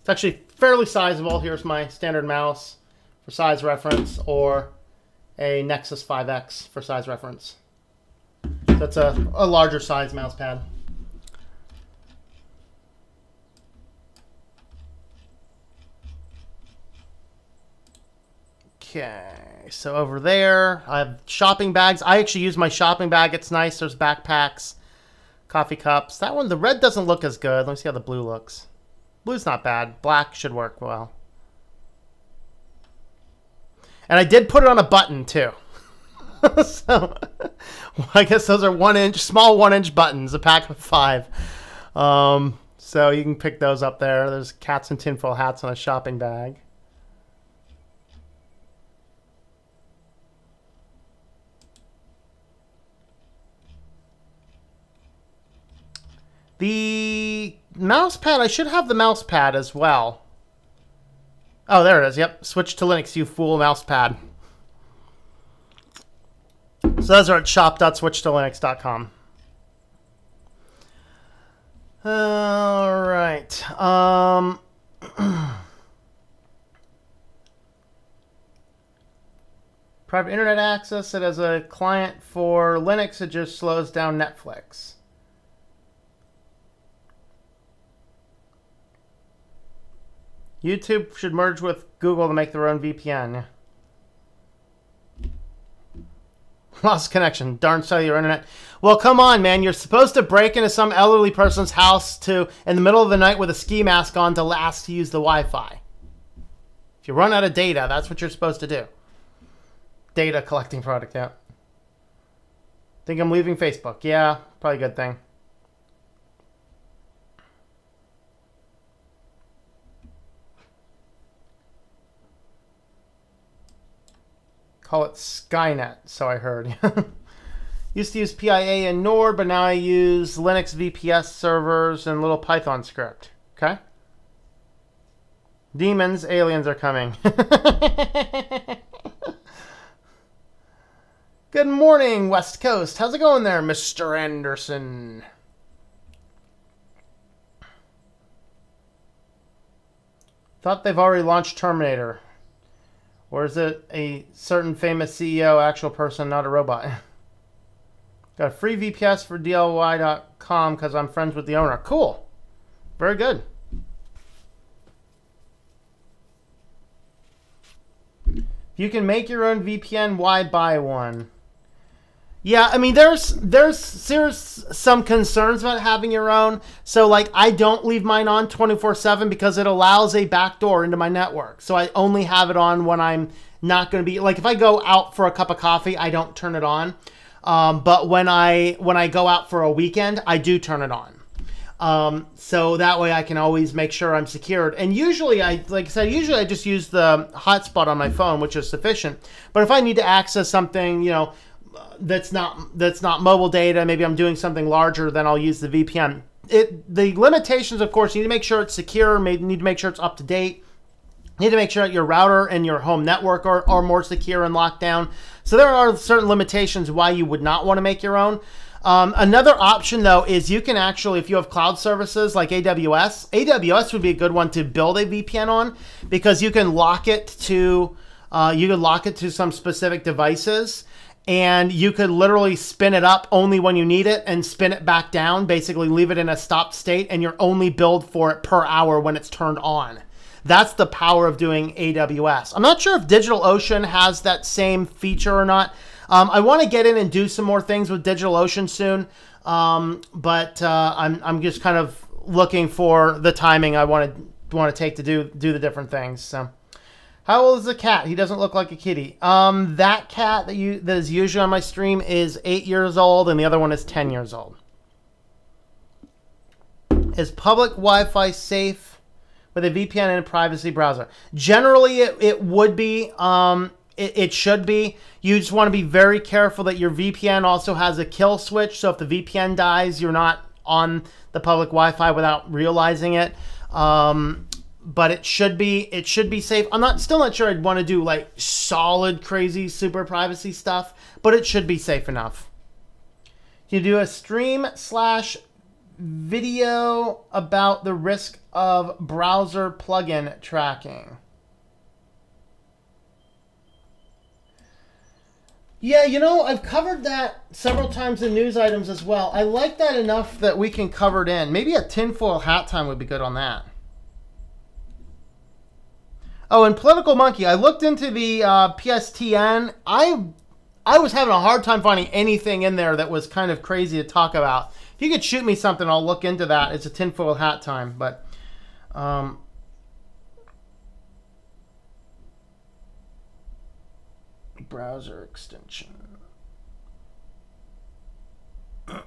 actually fairly sizable. Here's my standard mouse for size reference, or a Nexus 5X for size reference. So that's a larger size mouse pad. Okay, so over there, I have shopping bags. I actually use my shopping bag. It's nice. There's backpacks. Coffee cups. That one, the red doesn't look as good. Let me see how the blue looks. Blue's not bad. Black should work well. And I did put it on a button too. So I guess those are 1-inch, small 1-inch buttons, a pack of 5. So you can pick those up there. There's cats and tinfoil hats on a shopping bag. The mouse pad, I should have the mouse pad as well. Oh, there it is. Yep. Switch to Linux, you fool, mouse pad. So those are at shop.switchtolinux.com. All right. Private internet access. It has a client for Linux. It just slows down Netflix. YouTube should merge with Google to make their own VPN. Lost connection. Darn cellular internet. Well, come on, man. You're supposed to break into some elderly person's house in the middle of the night with a ski mask on to ask to use the Wi-Fi. If you run out of data, that's what you're supposed to do. Data collecting product, yeah. Think I'm leaving Facebook. Yeah, probably a good thing. Call it Skynet, so I heard. Used to use PIA and Nord, but now I use Linux VPS servers and little Python script. Okay? Demons, aliens are coming. Good morning, West Coast. How's it going there, Mr. Anderson? Thought they've already launched Terminator. Or is it a certain famous CEO, actual person, not a robot? Got a free VPS for DIY.com because I'm friends with the owner. Cool. Very good. If you can make your own VPN, why buy one? Yeah, I mean, there's some concerns about having your own. So, like, I don't leave mine on 24/7 because it allows a backdoor into my network. So I only have it on when I'm not going to be, like, if I go out for a cup of coffee, I don't turn it on. But when I go out for a weekend, I do turn it on. So that way I can always make sure I'm secured. And usually, like I said, usually I just use the hotspot on my phone, which is sufficient. But if I need to access something, you know, that's not mobile data, maybe I'm doing something larger, then I'll use the VPN. The limitations, of course, you need to make sure it's secure, need to make sure it's up to date. You need to make sure that your router and your home network are more secure and locked down. So there are certain limitations why you would not want to make your own. Another option, though, is you can actually, if you have cloud services like AWS would be a good one to build a VPN on, because you can lock it to some specific devices. And you could literally spin it up only when you need it and spin it back down, basically leave it in a stopped state, and you're only billed for it per hour when it's turned on. That's the power of doing AWS. I'm not sure if DigitalOcean has that same feature or not. I want to get in and do some more things with DigitalOcean soon, but I'm just kind of looking for the timing I want to take to do the different things. So. How old is the cat? He doesn't look like a kitty. That cat that is usually on my stream is 8 years old, and the other one is 10 years old. Is public Wi-Fi safe with a VPN and a privacy browser? Generally, it would be. It should be. You just want to be very careful that your VPN also has a kill switch, so if the VPN dies, you're not on the public Wi-Fi without realizing it. But it should be safe. I'm still not sure I'd want to do like solid, crazy, super privacy stuff, but it should be safe enough. You do a stream/video about the risk of browser plugin tracking. Yeah, you know, I've covered that several times in news items as well. I like that enough that we can cover it in. Maybe a tinfoil hat time would be good on that. Oh, and Political Monkey, I looked into the PSTN. I was having a hard time finding anything in there that was kind of crazy to talk about. If you could shoot me something, I'll look into that. It's a tinfoil hat time, but browser extension. All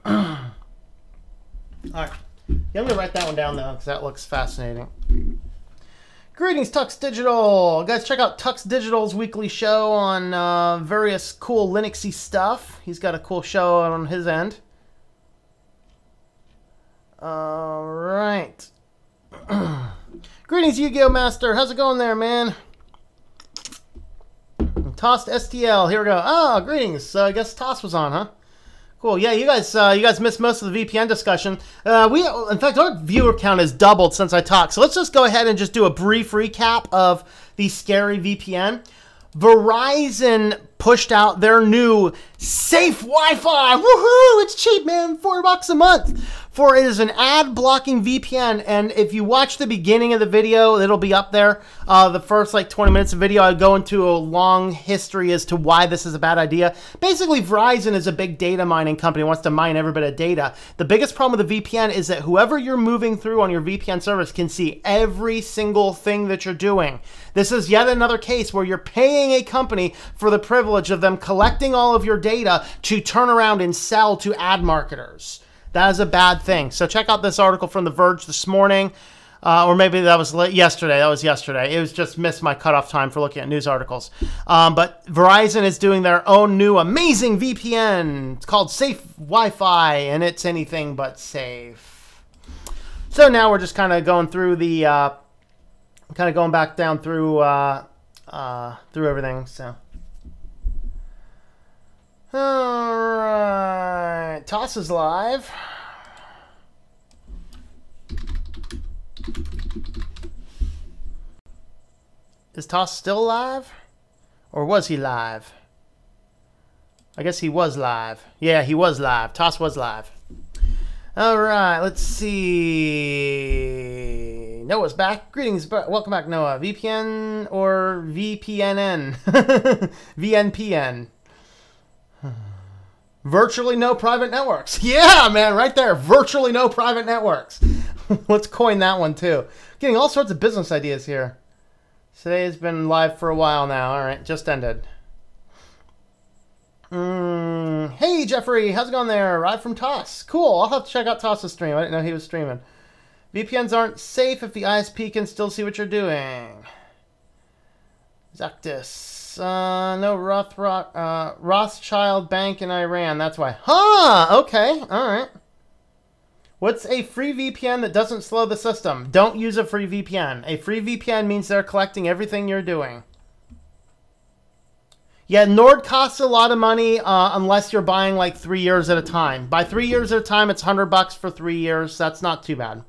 right. Yeah, I'm going to write that one down, though, because that looks fascinating. Greetings, Tux Digital. Guys, check out Tux Digital's weekly show on various cool Linuxy stuff. He's got a cool show on his end. All right. Greetings, Yu-Gi-Oh! Master. How's it going there, man? Tossed STL. Here we go. Oh, greetings. I guess Toss was on, huh? Cool. Yeah, you guys missed most of the VPN discussion. In fact, our viewer count has doubled since I talked. So let's just go ahead and just do a brief recap of the scary VPN. Verizon pushed out their new safe Wi-Fi. Woohoo! It's cheap, man. $4 a month. It is an ad-blocking VPN, and if you watch the beginning of the video, it'll be up there. The first like 20 minutes of video, I go into a long history as to why this is a bad idea. Basically, Verizon is a big data mining company, wants to mine every bit of data. The biggest problem with the VPN is that whoever you're moving through on your VPN service can see every single thing that you're doing. This is yet another case where you're paying a company for the privilege of them collecting all of your data to turn around and sell to ad marketers. That is a bad thing. So check out this article from The Verge this morning. Or maybe that was yesterday. That was yesterday. It was just missed my cutoff time for looking at news articles. But Verizon is doing their own new amazing VPN. It's called Safe Wi-Fi, and it's anything but safe. So now we're just kind of going through the, kind of going back down through everything. So. All right, Toss is live. Is Toss still live? Or was he live? I guess he was live. Yeah, he was live. Toss was live. All right, let's see. Noah's back. Greetings. Welcome back, Noah. VPN or VPNN? VNPN. Virtually no private networks. Yeah, man, right there. Virtually no private networks. Let's coin that one, too. Getting all sorts of business ideas here. Today has been live for a while now. All right, just ended. Hey, Jeffrey. How's it going there? Right from Toss. Cool. I'll have to check out Toss's stream. I didn't know he was streaming. VPNs aren't safe if the ISP can still see what you're doing. Zactus. No Rothschild Bank in Iran. That's why. Huh. Okay. All right. What's a free VPN that doesn't slow the system? Don't use a free VPN. A free VPN means they're collecting everything you're doing. Yeah, Nord costs a lot of money unless you're buying like 3 years at a time. By 3 years at a time, it's $100 for 3 years. That's not too bad.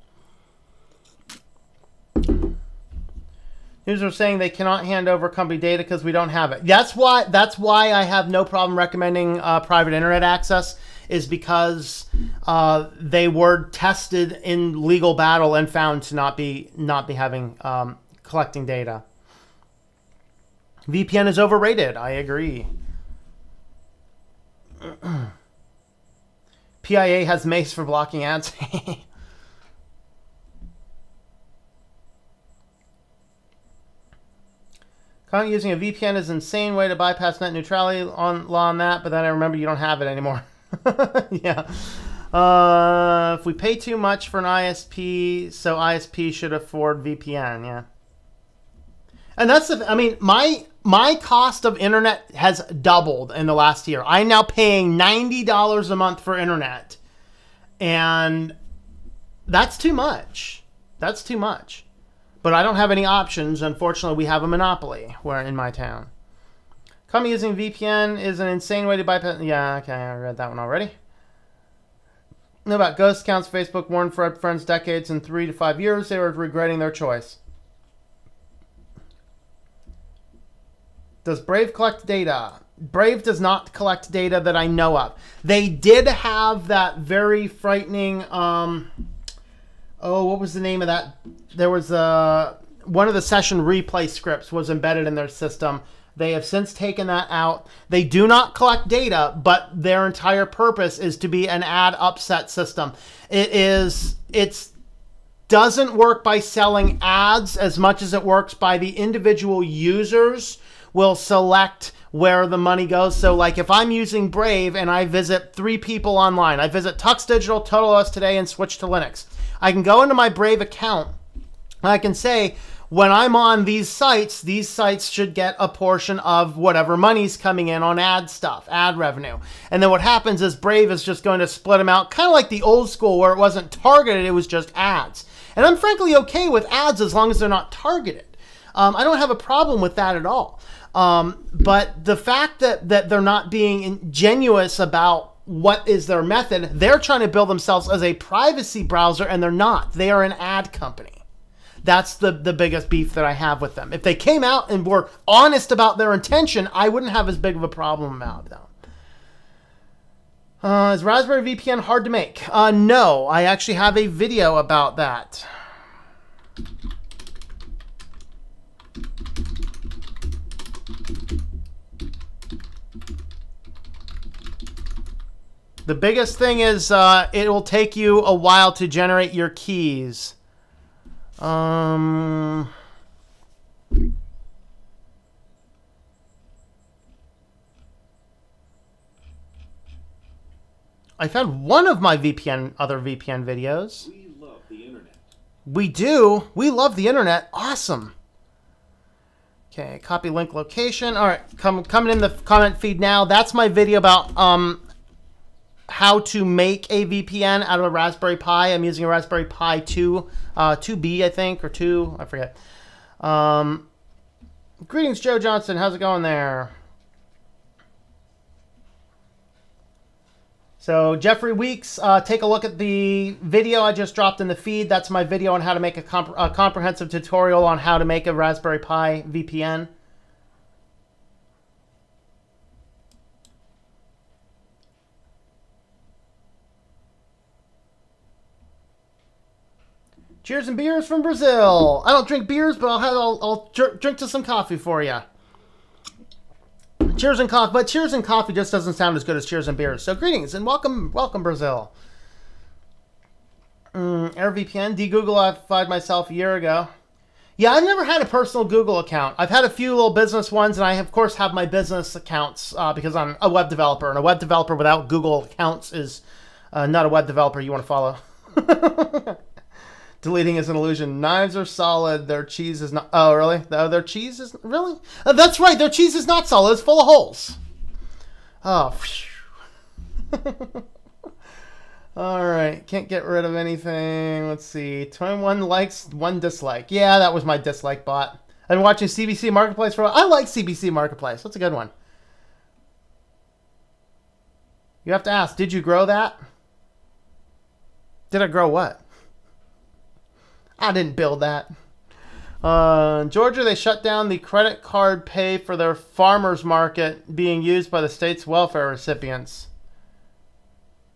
News are saying they cannot hand over company data because we don't have it. That's why I have no problem recommending private internet access, is because they were tested in legal battle and found to not be having collecting data. VPN is overrated. I agree. PIA has Mace for blocking ads. Currently using a VPN is an insane way to bypass net neutrality law on that, but then I remember you don't have it anymore. Yeah. If we pay too much for an ISP, so ISP should afford VPN, yeah. And that's the, I mean, my cost of internet has doubled in the last year. I'm now paying $90 a month for internet. And that's too much. That's too much. But I don't have any options. Unfortunately, we have a monopoly where in my town. Coming using VPN is an insane way to bypass. Yeah, okay, I read that one already. Know about ghost accounts. Facebook warned friends decades. In 3 to 5 years, they were regretting their choice. Does Brave collect data? Brave does not collect data that I know of. They did have that very frightening... oh, what was the name of that? There was one of the session replay scripts was embedded in their system They have since taken that out. They do not collect data, but their entire purpose is to be an ad upset system. It doesn't work by selling ads as much as it works by the individual users will select where the money goes. So like if I'm using Brave and I visit 3 people online, I visit Tux Digital, TotalOS Today, and SwitchedtoLinux. I can go into my Brave account and I can say, when I'm on these sites should get a portion of whatever money's coming in on ad stuff, ad revenue. And then what happens is Brave is just going to split them out, kind of like the old school where it wasn't targeted, it was just ads. And I'm frankly okay with ads as long as they're not targeted. I don't have a problem with that at all. But the fact that they're not being ingenuous about what is their method, they're trying to build themselves as a privacy browser, and they're not. They are an ad company. That's the biggest beef that I have with them. If they came out and were honest about their intention, I wouldn't have as big of a problem about it, though. Is Raspberry VPN hard to make? No, I actually have a video about that. The biggest thing is it will take you a while to generate your keys. I've had one of my other VPN videos. We love the internet. We do. We love the internet. Awesome. Okay, copy link location. All right, coming in the comment feed now. That's my video about how to make a VPN out of a Raspberry Pi. I'm using a Raspberry Pi 2B, I think, or 2, I forget. Greetings, Joe Johnson. How's it going there? So, Jeffrey Weeks, take a look at the video I just dropped in the feed. That's my video on how to make a comprehensive tutorial on how to make a Raspberry Pi VPN. Cheers and beers from Brazil. I don't drink beers, but I'll drink to some coffee for you. Cheers and coffee, but cheers and coffee just doesn't sound as good as cheers and beers. So greetings and welcome Brazil. AirVPN, de-Googleified myself a year ago. Yeah, I've never had a personal Google account. I've had a few little business ones, and I of course have my business accounts because I'm a web developer, and a web developer without Google accounts is not a web developer you want to follow. Deleting is an illusion. Knives are solid. Their cheese is not... Oh, really? Oh, their cheese is... Really? That's right. Their cheese is not solid. It's full of holes. Oh. All right. Can't get rid of anything. Let's see. 21 likes, 1 dislike. Yeah, that was my dislike bot. I've been watching CBC Marketplace for a while. I like CBC Marketplace. That's a good one. You have to ask, did you grow that? Did I grow what? I didn't build that. In Georgia, they shut down the credit card pay for their farmers market being used by the state's welfare recipients.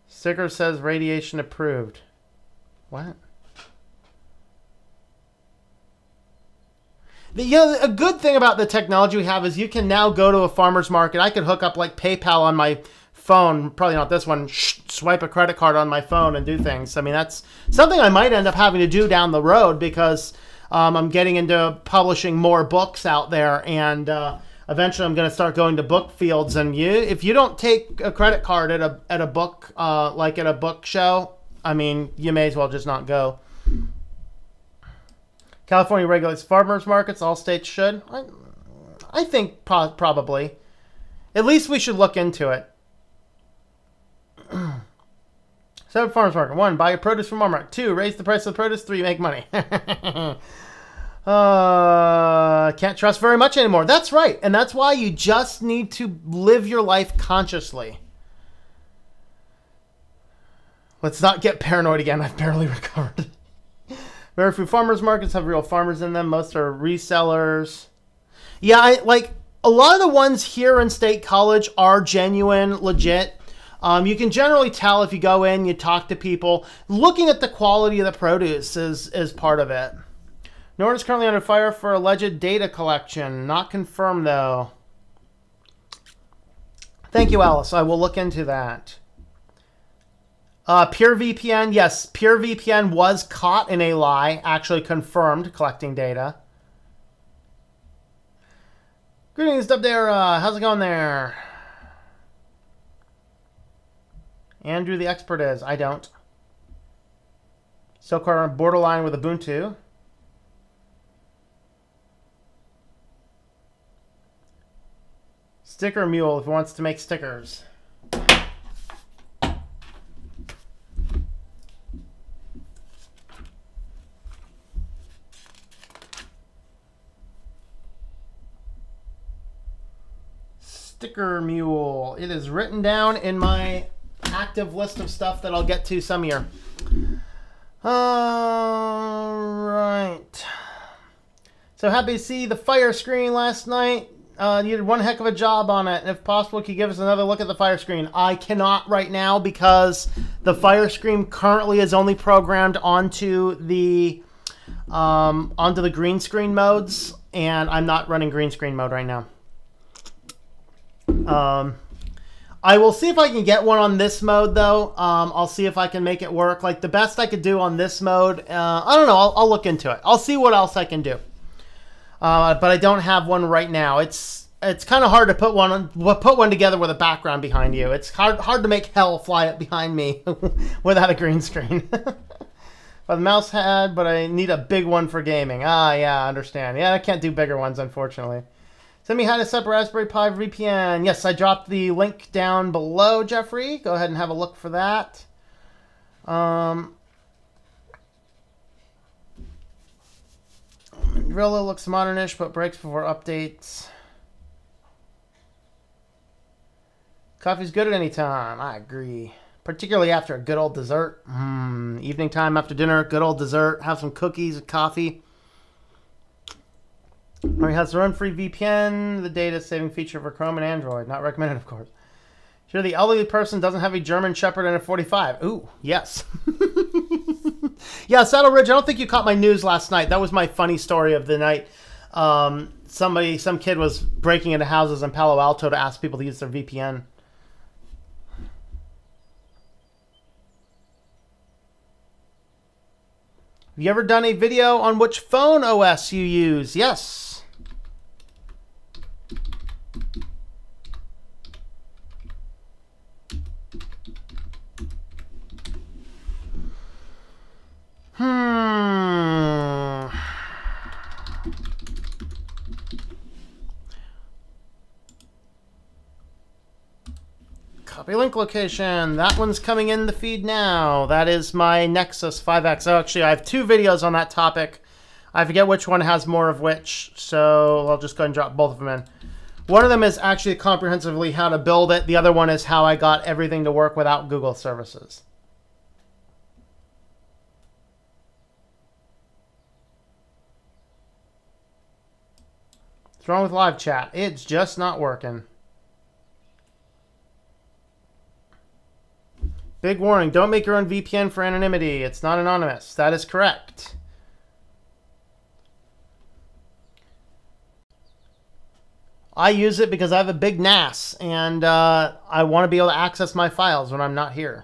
Sticker says radiation approved. What? A good thing about the technology we have is you can now go to a farmer's market. I could hook up like PayPal on my phone, probably not this one, swipe a credit card on my phone and do things. I mean, that's something I might end up having to do down the road because I'm getting into publishing more books out there, and eventually I'm going to start going to book fields. And if you don't take a credit card at a book, like at a book show, I mean, you may as well just not go. California regulates farmers markets. All states should. I think probably. At least we should look into it. So farmers market. 1, buy your produce from Walmart. 2, raise the price of the produce. 3, make money. Can't trust very much anymore. That's right. And that's why you just need to live your life consciously. Let's not get paranoid again. I've barely recovered. Very few farmers markets have real farmers in them. Most are resellers. Yeah, like a lot of the ones here in State College are genuine, legit. You can generally tell if you go in, you talk to people. Looking at the quality of the produce is part of it. Nord is currently under fire for alleged data collection. Not confirmed, though. Thank you, Alice. I will look into that. Pure VPN, yes, Pure VPN was caught in a lie, actually confirmed collecting data. Greetings, Dubdera. How's it going there? Andrew the expert is. I don't. Silkar borderline with Ubuntu. Sticker Mule if he wants to make stickers. Sticker Mule. It is written down in my active list of stuff that I'll get to some year. All right. So happy to see the fire screen last night. You did one heck of a job on it. And if possible, could you give us another look at the fire screen? I cannot right now because the fire screen currently is only programmed onto the green screen modes, and I'm not running green screen mode right now. I will see if I can get one on this mode, though. I'll see if I can make it work. Like, the best I could do on this mode, I don't know. I'll look into it. I'll see what else I can do. But I don't have one right now. It's kind of hard to put one together with a background behind you. It's hard to make hell fly up behind me without a green screen. The mouse had, but I need a big one for gaming. Ah, yeah, I understand. Yeah, I can't do bigger ones, unfortunately. Send me how to set up Raspberry Pi VPN. Yes, I dropped the link down below, Jeffrey. Go ahead and have a look for that. Mandrilla looks modernish, but breaks before updates. Coffee's good at any time. I agree. Particularly after a good old dessert. Evening time after dinner, good old dessert. Have some cookies, coffee. Or he has to run free VPN, the data saving feature for Chrome and Android. Not recommended, of course. Sure, the elderly person doesn't have a German Shepherd and a 45. Ooh, yes. Yeah, Saddle Ridge, I don't think you caught my news last night. That was my funny story of the night. Some kid was breaking into houses in Palo Alto to ask people to use their VPN. Have you ever done a video on which phone OS you use? Yes. Copy link location. That one's coming in the feed now. That is my Nexus 5X. Oh, actually, I have two videos on that topic. I forget which one has more of which, so I'll just go ahead and drop both of them in. One of them is actually comprehensively how to build it. The other one is how I got everything to work without Google services. What's wrong with live chat? It's just not working. Big warning, don't make your own VPN for anonymity. It's not anonymous. That is correct. I use it because I have a big NAS, and I want to be able to access my files when I'm not here.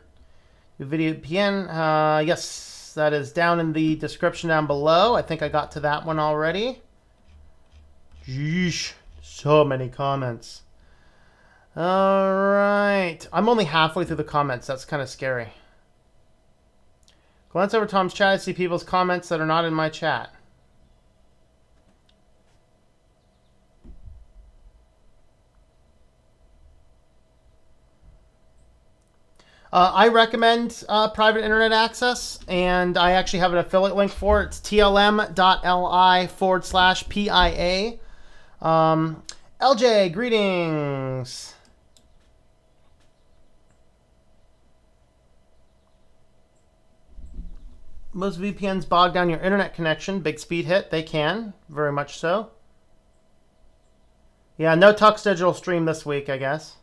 VPN, yes, that is down in the description down below. I think I got to that one already. Yeesh, so many comments. All right. I'm only halfway through the comments. That's kind of scary. Glance over Tom's chat. I see people's comments that are not in my chat. I recommend private internet access, and I actually have an affiliate link for it. It's tlm.li/PIA. LJ, greetings. Most VPNs bog down your internet connection. Big speed hit. They can. Very much so. Yeah, no Tux Digital stream this week, I guess.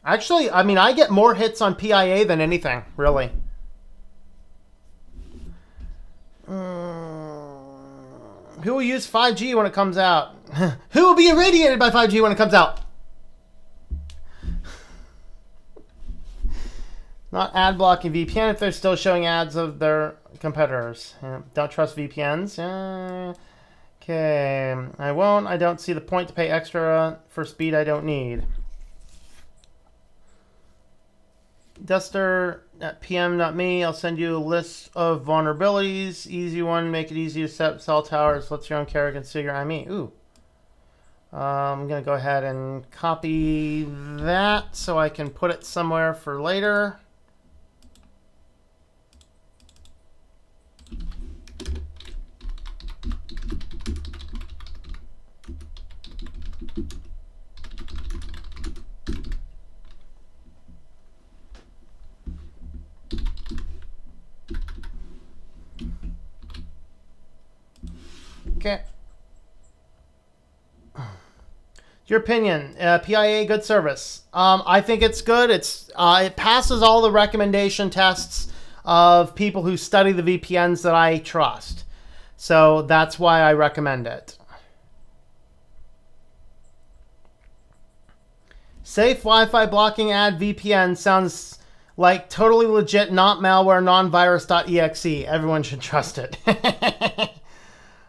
Actually, I mean, I get more hits on PIA than anything, really. Who will use 5G when it comes out? Who will be irradiated by 5G when it comes out? Not ad blocking VPN if they're still showing ads of their competitors. Yeah. Don't trust VPNs. Okay, I won't. I don't see the point to pay extra for speed I don't need. Duster at PM.me. I'll send you a list of vulnerabilities. Easy one. Make it easy to set up cell towers. Let's your own carrier configure IME. Ooh. I'm going to go ahead and copy that so I can put it somewhere for later. Okay. Your opinion, PIA good service. I think it's good. It passes all the recommendation tests of people who study the VPNs that I trust. So that's why I recommend it. Safe Wi-Fi blocking ad VPN sounds like totally legit, not malware, non-virus.exe. Everyone should trust it.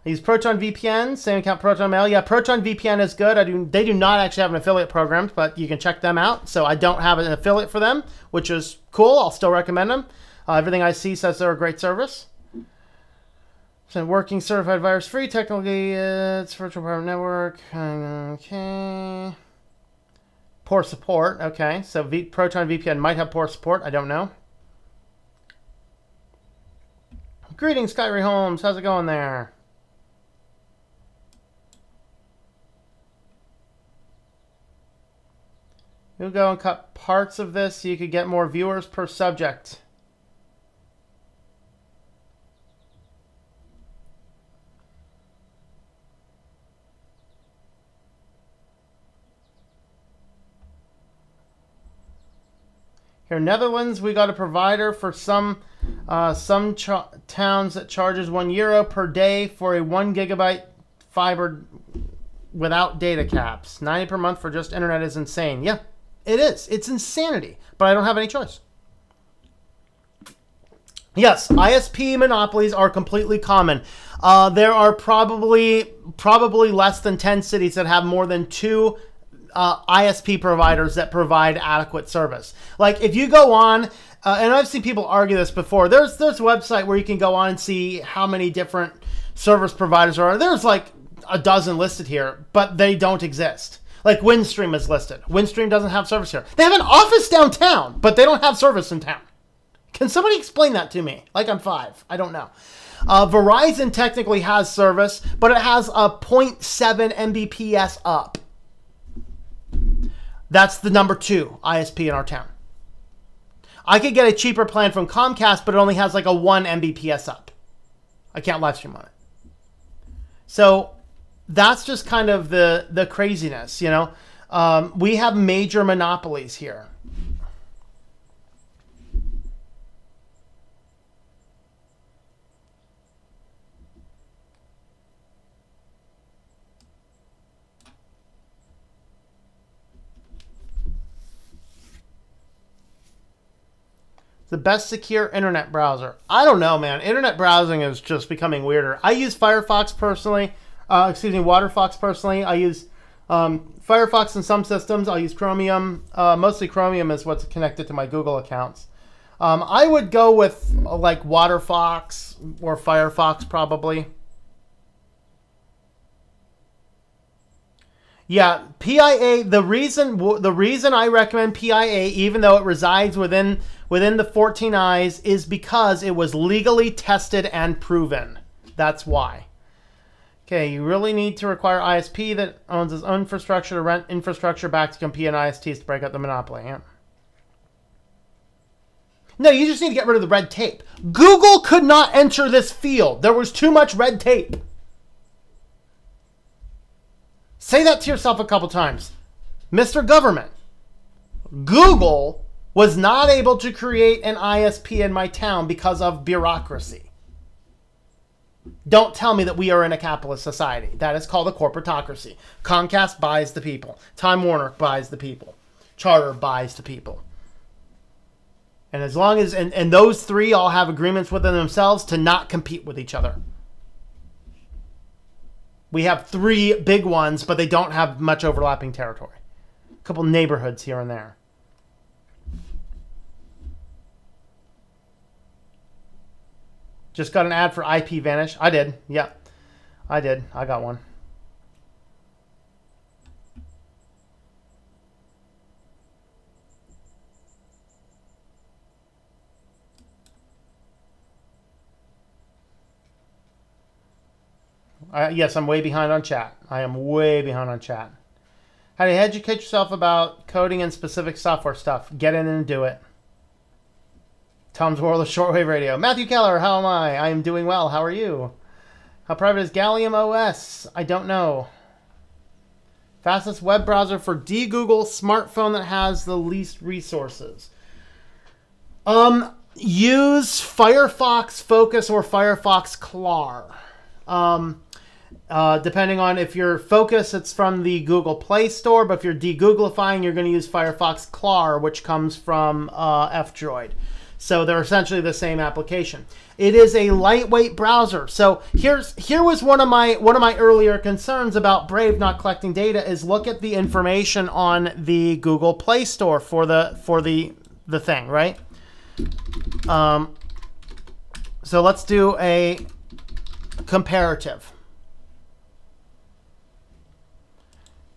I use Proton VPN, same account Proton Mail. Yeah, Proton VPN is good. They do not actually have an affiliate program, but you can check them out. So I don't have an affiliate for them, which is cool. I'll still recommend them. Everything I see says they're a great service. So working certified virus-free. Technically, it's virtual private network. Okay. Poor support. Okay, so Proton VPN might have poor support. I don't know. Greetings, Kyrie Holmes. How's it going there? You'll go and cut parts of this so you could get more viewers per subject. Here in Netherlands, we got a provider for some towns that charges €1 per day for a 1 gigabyte fiber without data caps. 90 per month for just internet is insane. Yeah. It is. It's insanity, but I don't have any choice. Yes, ISP monopolies are completely common. There are probably less than 10 cities that have more than 2 ISP providers that provide adequate service. Like if you go on, and I've seen people argue this before, there's a website where you can go on and see how many different service providers there are. There's like a dozen listed here, but they don't exist. Like Windstream is listed. Windstream doesn't have service here. They have an office downtown, but they don't have service in town. Can somebody explain that to me? Like I'm 5. I don't know. Verizon technically has service, but it has a 0.7 Mbps up. That's the number 2 ISP in our town. I could get a cheaper plan from Comcast, but it only has like a 1 Mbps up. I can't live stream on it. So that's just kind of the craziness, you know. We have major monopolies here. The best secure internet browser. I don't know, man. Internet browsing is just becoming weirder. I use Firefox personally. Waterfox personally. I use Firefox in some systems. I'll use Chromium. Mostly Chromium is what's connected to my Google accounts. I would go with like Waterfox or Firefox probably. Yeah, PIA. The reason I recommend PIA, even though it resides within the 14 Eyes, is because it was legally tested and proven. That's why. Okay, you really need to require ISP that owns its own infrastructure to rent infrastructure back to compete on ISTs to break up the monopoly. Yeah. No, you just need to get rid of the red tape. Google could not enter this field. There was too much red tape. Say that to yourself a couple times. Mr. Government, Google was not able to create an ISP in my town because of bureaucracy. Don't tell me that we are in a capitalist society. That is called a corporatocracy. Comcast buys the people. Time Warner buys the people. Charter buys the people. And as long as, and those three all have agreements within themselves to not compete with each other. We have three big ones, but they don't have much overlapping territory. A couple neighborhoods here and there. Just got an ad for IP Vanish. I did. Yeah, I did. I got one. Yes, I'm way behind on chat. I am way behind on chat. How do you educate yourself about coding and specific software stuff? Get in and do it. Tom's World of Shortwave Radio. Matthew Keller, how am I? I am doing well. How are you? How private is Gallium OS? I don't know. Fastest web browser for Google smartphone that has the least resources. Use Firefox Focus or Firefox Clar. Depending on if you're Focus, it's from the Google Play Store, but if you're de-Googlifying, you're going to use Firefox Clar, which comes from F-Droid. So they're essentially the same application. It is a lightweight browser. So here was one of my earlier concerns about Brave not collecting data is look at the information on the Google Play Store for the thing, right? So let's do a comparative.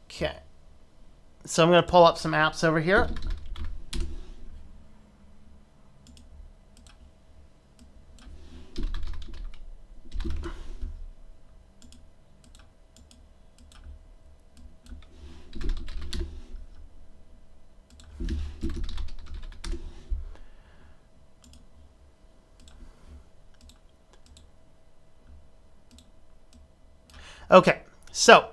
Okay. So I'm going to pull up some apps over here. Okay, so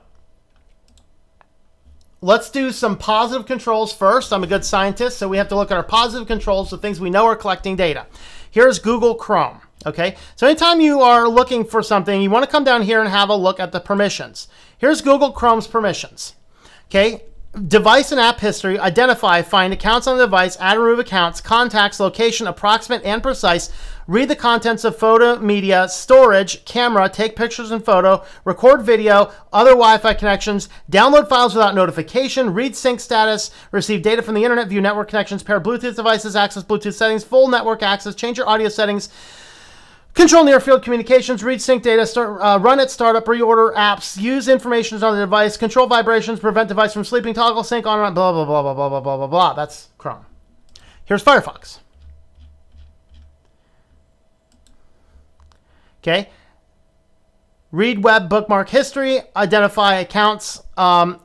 let's do some positive controls first. I'm a good scientist, so we have to look at our positive controls, the things we know are collecting data. Here's Google Chrome, okay? So anytime you are looking for something, you want to come down here and have a look at the permissions. Here's Google Chrome's permissions, okay? Device and app history, identify, find accounts on the device, add and remove accounts, contacts, location, approximate and precise, read the contents of photo media, storage, camera, take pictures and photo, record video, other Wi-Fi connections, download files without notification, read sync status, receive data from the internet, view network connections, pair Bluetooth devices, access Bluetooth settings, full network access, change your audio settings, control near-field communications, read sync data, run at startup, reorder apps, use information on the device, control vibrations, prevent device from sleeping, toggle sync on and on, blah, blah, blah, blah, blah, blah, blah, blah, blah. That's Chrome. Here's Firefox. Okay. Read web bookmark history, identify accounts, find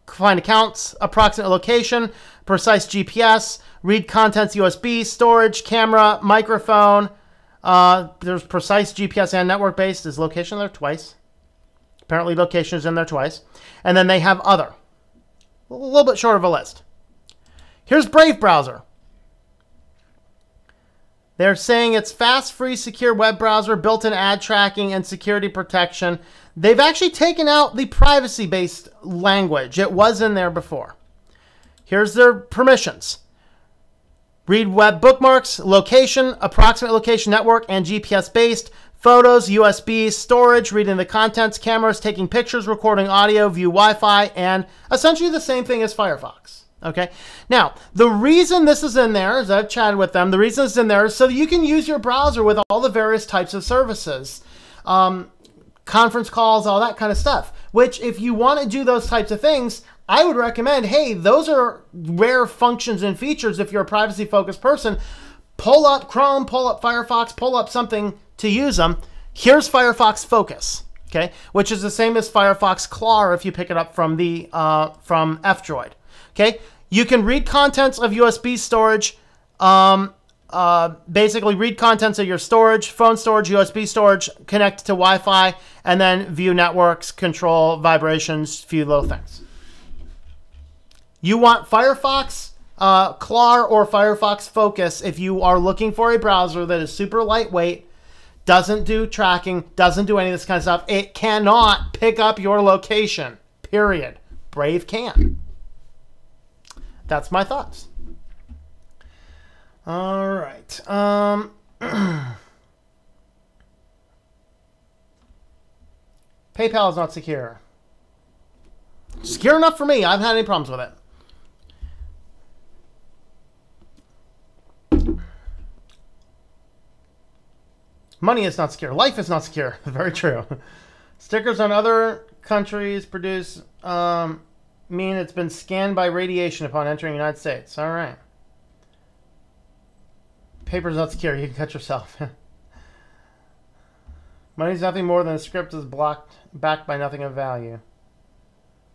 accounts, approximate location, precise GPS, read contents USB, storage, camera, microphone. There's precise GPS and network-based. Is location there twice? Apparently location is in there twice. And then they have other. A little bit short of a list. Here's Brave browser. They're saying it's fast, free, secure web browser, built-in ad tracking, and security protection. They've actually taken out the privacy-based language. It was in there before. Here's their permissions. Read web bookmarks, location, approximate location network, and GPS-based, photos, USB, storage, reading the contents, cameras, taking pictures, recording audio, view Wi-Fi, and essentially the same thing as Firefox. Okay. Now, the reason this is in there, as I've chatted with them, the reason it's in there is so that you can use your browser with all the various types of services, conference calls, all that kind of stuff, which if you want to do those types of things, I would recommend, hey, those are rare functions and features if you're a privacy-focused person. Pull up Chrome, pull up Firefox, pull up something to use them. Here's Firefox Focus, okay, which is the same as Firefox Clar if you pick it up from the from F-Droid. Okay, you can read contents of USB storage, basically read contents of your storage, phone storage, USB storage, connect to Wi-Fi, and then view networks, control vibrations, few little things. You want Firefox Clar or Firefox Focus if you are looking for a browser that is super lightweight, Doesn't do tracking, doesn't do any of this kind of stuff. It cannot pick up your location, period. Brave can. That's my thoughts. All right. PayPal is not secure. Secure enough for me. I haven't had any problems with it. Money is not secure. Life is not secure. Very true. Stickers on other countries produce mean it's been scanned by radiation upon entering the United States. All right. Paper's not secure. You can cut yourself. Money's nothing more than a script is backed by nothing of value.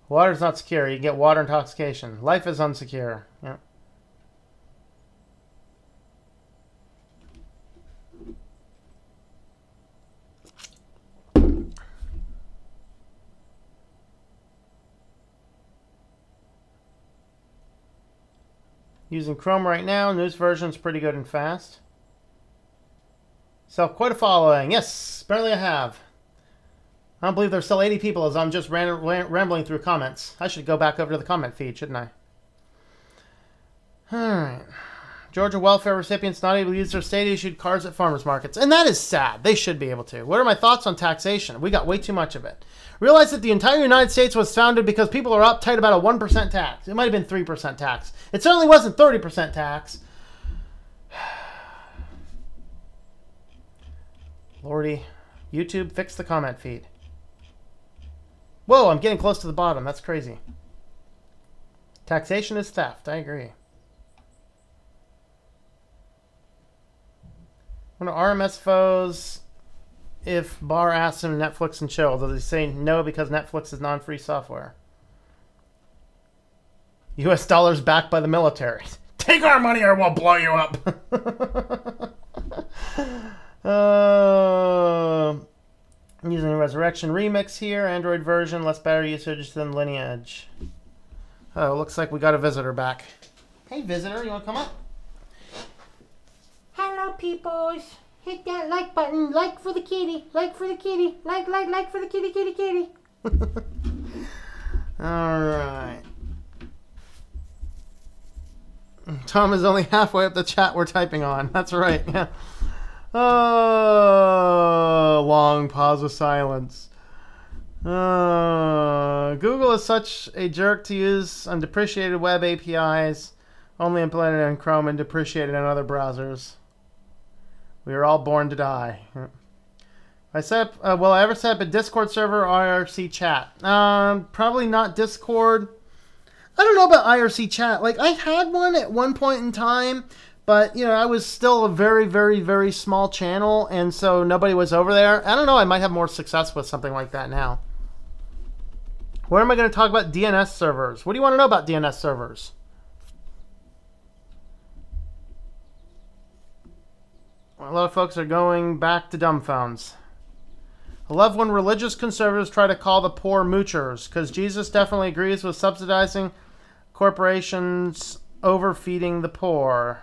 Water's not secure. You can get water intoxication. Life is unsecure. Yep. Using Chrome right now. News version's pretty good and fast. So quite a following. Yes, apparently I have. I don't believe there's still 80 people as I'm just rambling through comments. I should go back over to the comment feed, shouldn't I? Alright. Georgia welfare recipients not able to use their state-issued cards at farmers markets. And that is sad. They should be able to. What are my thoughts on taxation? We got way too much of it. Realize that the entire United States was founded because people are uptight about a 1% tax. It might have been 3% tax. It certainly wasn't 30% tax. Lordy. YouTube, fix the comment feed. Whoa, I'm getting close to the bottom. That's crazy. Taxation is theft. I agree. One of RMS foes, if Barr asks him Netflix and chill, does he say no because Netflix is non-free software? US dollars backed by the military. Take our money or we'll blow you up. I'm using a Resurrection Remix here. Android version, less battery usage than Lineage. Oh, looks like we got a visitor back. Hey, visitor, you want to come up? Hello, peoples. Hit that like button. Like for the kitty. Like for the kitty. Like for the kitty, kitty, kitty. All right. Tom is only halfway up the chat we're typing on. That's right. Yeah. Oh, long pause of silence. Google is such a jerk to use undepreciated web APIs, only implemented in Chrome and depreciated in other browsers. We are all born to die. I set up, will I ever set up a Discord server or IRC chat? Probably not Discord. I don't know about IRC chat. Like, I had one at one point in time, but, you know, I was still a very, very, very small channel, and so nobody was over there. I don't know. I might have more success with something like that now. Where am I going to talk about DNS servers? What do you want to know about DNS servers? A lot of folks are going back to dumb phones. I love when religious conservatives try to call the poor moochers, because Jesus definitely agrees with subsidizing corporations overfeeding the poor.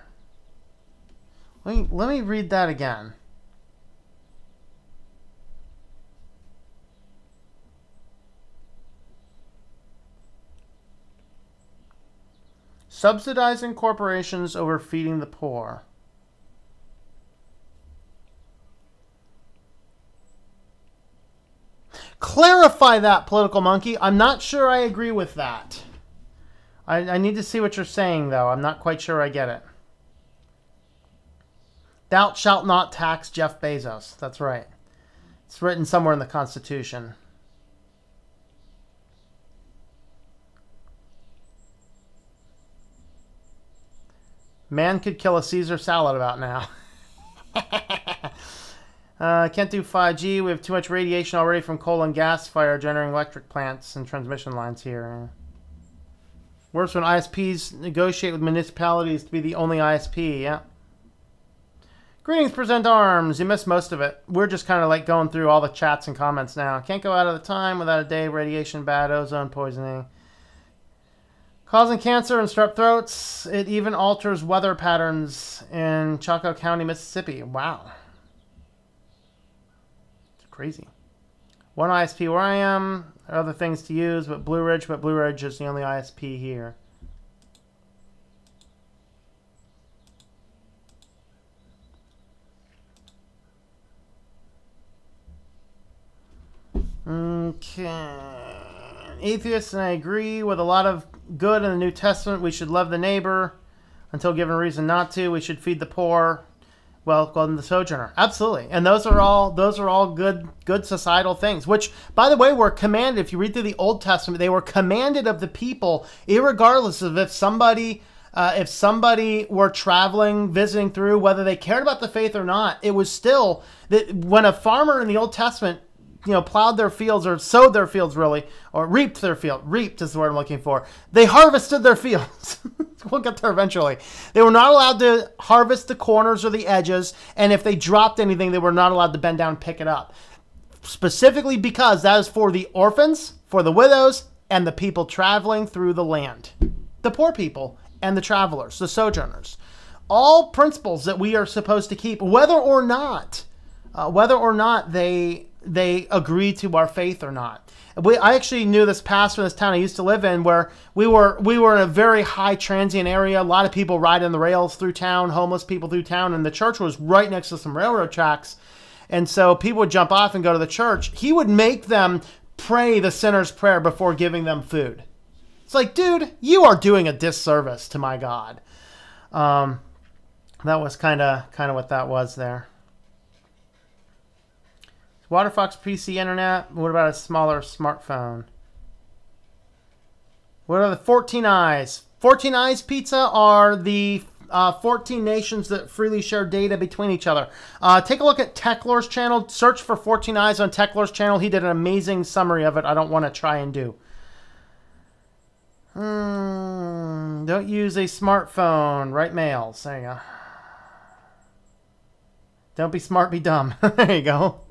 Let me read that again. Subsidizing corporations overfeeding the poor. Clarify that, Political Monkey. I'm not sure I agree with that. I need to see what you're saying, though. I'm not quite sure I get it. Thou shalt not tax Jeff Bezos. That's right. It's written somewhere in the Constitution. Man could kill a Caesar salad about now. Can't do 5G. We have too much radiation already from coal and gas fire generating electric plants and transmission lines here. Worse when ISPs negotiate with municipalities to be the only ISP. Yeah. Greetings, Present Arms. You missed most of it. We're just kind of like going through all the chats and comments now. Can't go out of the time without a day. Radiation bad. Ozone poisoning. Causing cancer and strep throats. It even alters weather patterns in Chaco County, Mississippi. Wow. Crazy. One ISP where I am. There are other things to use, but Blue Ridge is the only ISP here. Okay. Atheists, and I agree with a lot of good in the New Testament. We should love the neighbor until given a reason not to. We should feed the poor. Welcome the sojourner. Absolutely. And those are all good societal things, which, by the way, were commanded. If you read through the Old Testament, they were commanded of the people, irregardless of if somebody were traveling, visiting through, whether they cared about the faith or not. It was still that when a farmer in the Old Testament, plowed their fields or sowed their fields, really, or reaped their field. Reaped is the word I'm looking for. They harvested their fields. We'll get there eventually. They were not allowed to harvest the corners or the edges, and if they dropped anything, they were not allowed to bend down and pick it up. Specifically because that is for the orphans, for the widows, and the people traveling through the land. The poor people and the travelers, the sojourners. All principles that we are supposed to keep, whether or not they agree to our faith or not. I actually knew this pastor in this town I used to live in, where we were in a very high transient area. A lot of people riding the rails through town, homeless people through town, and the church was right next to some railroad tracks. And so people would jump off and go to the church. He would make them pray the sinner's prayer before giving them food. It's like, dude, you are doing a disservice to my God. That was kind of what that was there. WaterFox PC internet. What about a smaller smartphone? What are the 14 Eyes? 14 Eyes Pizza are the 14 nations that freely share data between each other. Take a look at Techlor's channel. Search for 14 Eyes on Techlor's channel. He did an amazing summary of it. I don't want to try and do. Don't use a smartphone. Write mails. There you go. Don't be smart, be dumb. There you go.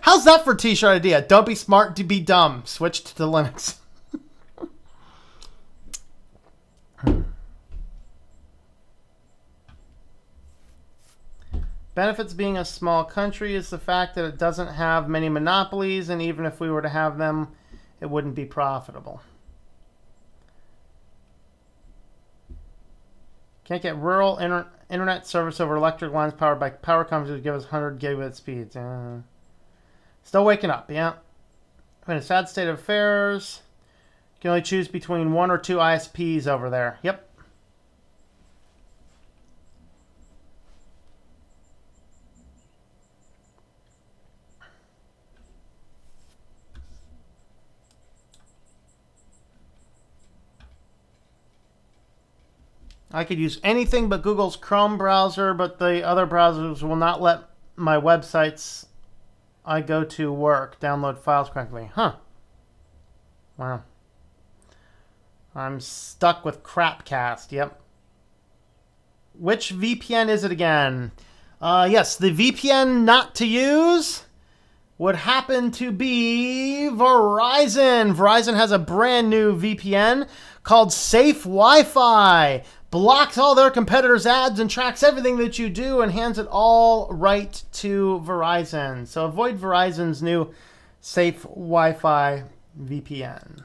How's that for a t-shirt idea? Don't be smart to be dumb. Switched to Linux. Benefits being a small country is the fact that it doesn't have many monopolies, and even if we were to have them, it wouldn't be profitable. Can't get rural internet service over electric lines powered by power companies that give us 100 gigabit speeds. Still waking up, yeah. In a sad state of affairs. You can only choose between 1 or 2 ISPs over there. Yep. I could use anything but Google's Chrome browser, but the other browsers will not let my websites I go to work download files correctly. Huh. Wow. I'm stuck with Crapcast. Yep. Which VPN is it again? Yes, the VPN not to use would happen to be Verizon. Verizon has a brand new VPN called Safe Wi-Fi. Blocks all their competitors' ads and tracks everything that you do and hands it all right to Verizon. So avoid Verizon's new Safe Wi-Fi VPN.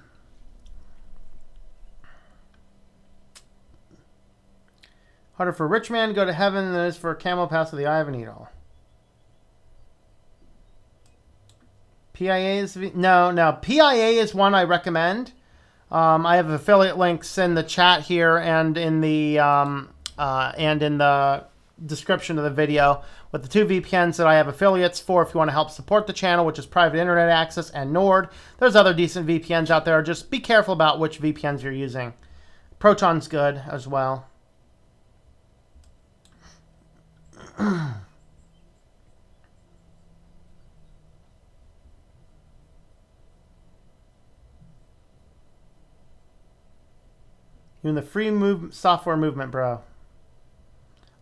Harder for a rich man to go to heaven than it is for a camel to pass through the eye of a needle. PIA is... No. PIA is one I recommend. I have affiliate links in the chat here and in the description of the video with the 2 VPNs that I have affiliates for if you want to help support the channel, which is Private Internet Access and Nord. There's other decent VPNs out there. Just be careful about which VPNs you're using. Proton's good as well. You're in the free software movement, bro.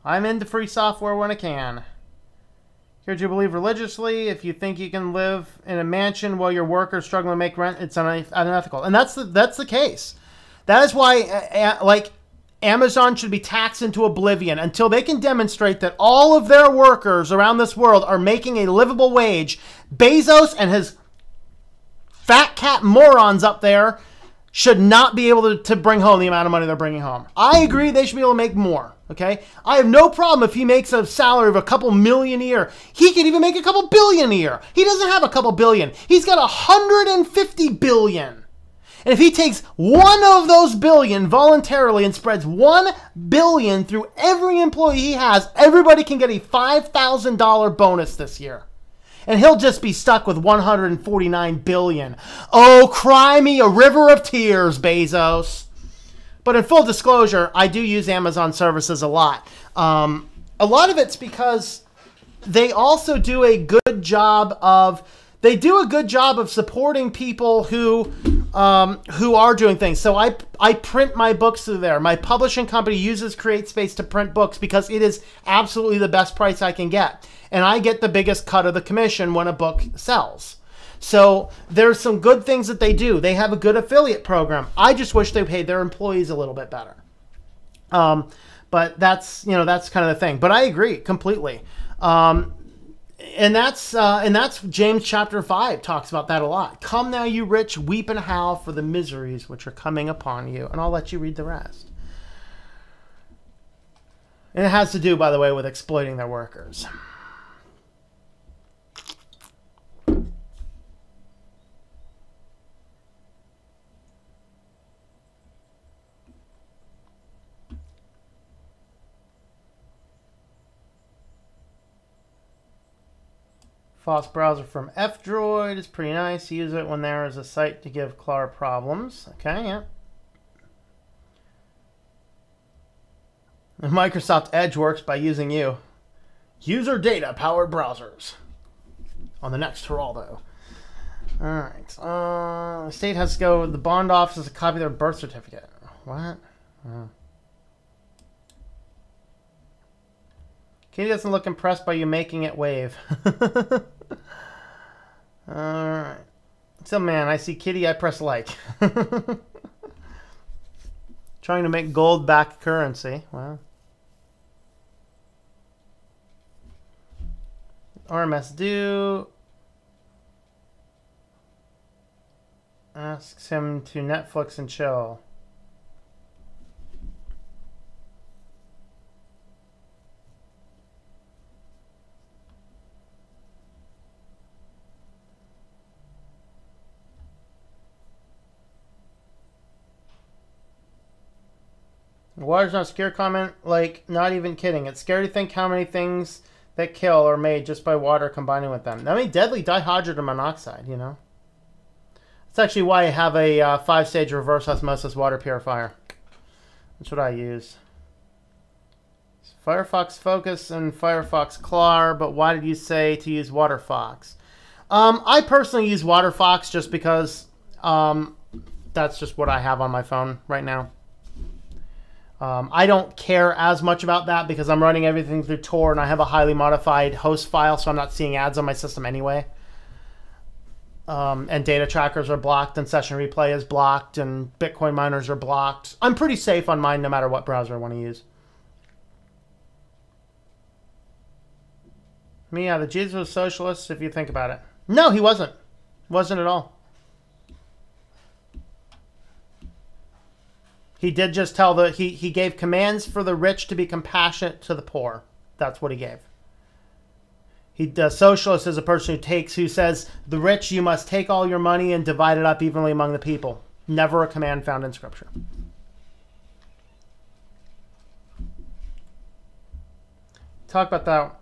I'm into free software when I can. Here's you believe religiously. If you think you can live in a mansion while your workers struggling to make rent, it's unethical. And that's the case. That is why, like, Amazon should be taxed into oblivion until they can demonstrate that all of their workers around this world are making a livable wage. Bezos and his fat cat morons up there should not be able to bring home the amount of money they're bringing home. I agree they should be able to make more, okay? I have no problem if he makes a salary of a couple million a year. He could even make a couple billion a year. He doesn't have a couple billion. He's got 150 billion. And if he takes one of those billion voluntarily and spreads 1 billion through every employee he has, everybody can get a $5,000 bonus this year. And he'll just be stuck with 149 billion. Oh, cry me a river of tears, Bezos. But in full disclosure, I do use Amazon services a lot. A lot of it's because they also do a good job of supporting people who are doing things. So I print my books through there. My publishing company uses CreateSpace to print books because it is absolutely the best price I can get. And I get the biggest cut of the commission when a book sells. So there's some good things that they do. They have a good affiliate program. I just wish they paid their employees a little bit better. But that's kind of the thing. But I agree completely. And that's James chapter 5 talks about that a lot. Come now, you rich, weep and howl for the miseries which are coming upon you. And I'll let you read the rest. And it has to do, by the way, with exploiting their workers. False browser from F-Droid is pretty nice. Use it when there is a site to give Clara problems. Okay, yeah. And Microsoft Edge works by using you. User data powered browsers. On the next Geraldo. Alright. The state has to go with the bond office to copy their birth certificate. What? Oh. Katie doesn't look impressed by you making it wave. Alright. So, man, I see Kitty, I press like. Trying to make gold back currency. Wow. RMS due. Asks him to Netflix and chill. Water's not scare comment, like, not even kidding. It's scary to think how many things that kill are made just by water combining with them. I mean, deadly dihydrogen monoxide, you know. That's actually why I have a 5-stage reverse osmosis water purifier. That's what I use. Firefox Focus and Firefox Clar, but why did you say to use WaterFox? I personally use WaterFox just because that's just what I have on my phone right now. I don't care as much about that because I'm running everything through Tor and I have a highly modified host file, so I'm not seeing ads on my system anyway. And data trackers are blocked and session replay is blocked and Bitcoin miners are blocked. I'm pretty safe on mine no matter what browser I want to use. Yeah, the Jesus was socialist if you think about it. No, he wasn't. Wasn't at all. He did just tell he gave commands for the rich to be compassionate to the poor. That's what he gave. The socialist is a person who says, the rich, you must take all your money and divide it up evenly among the people. Never a command found in Scripture. Talk about that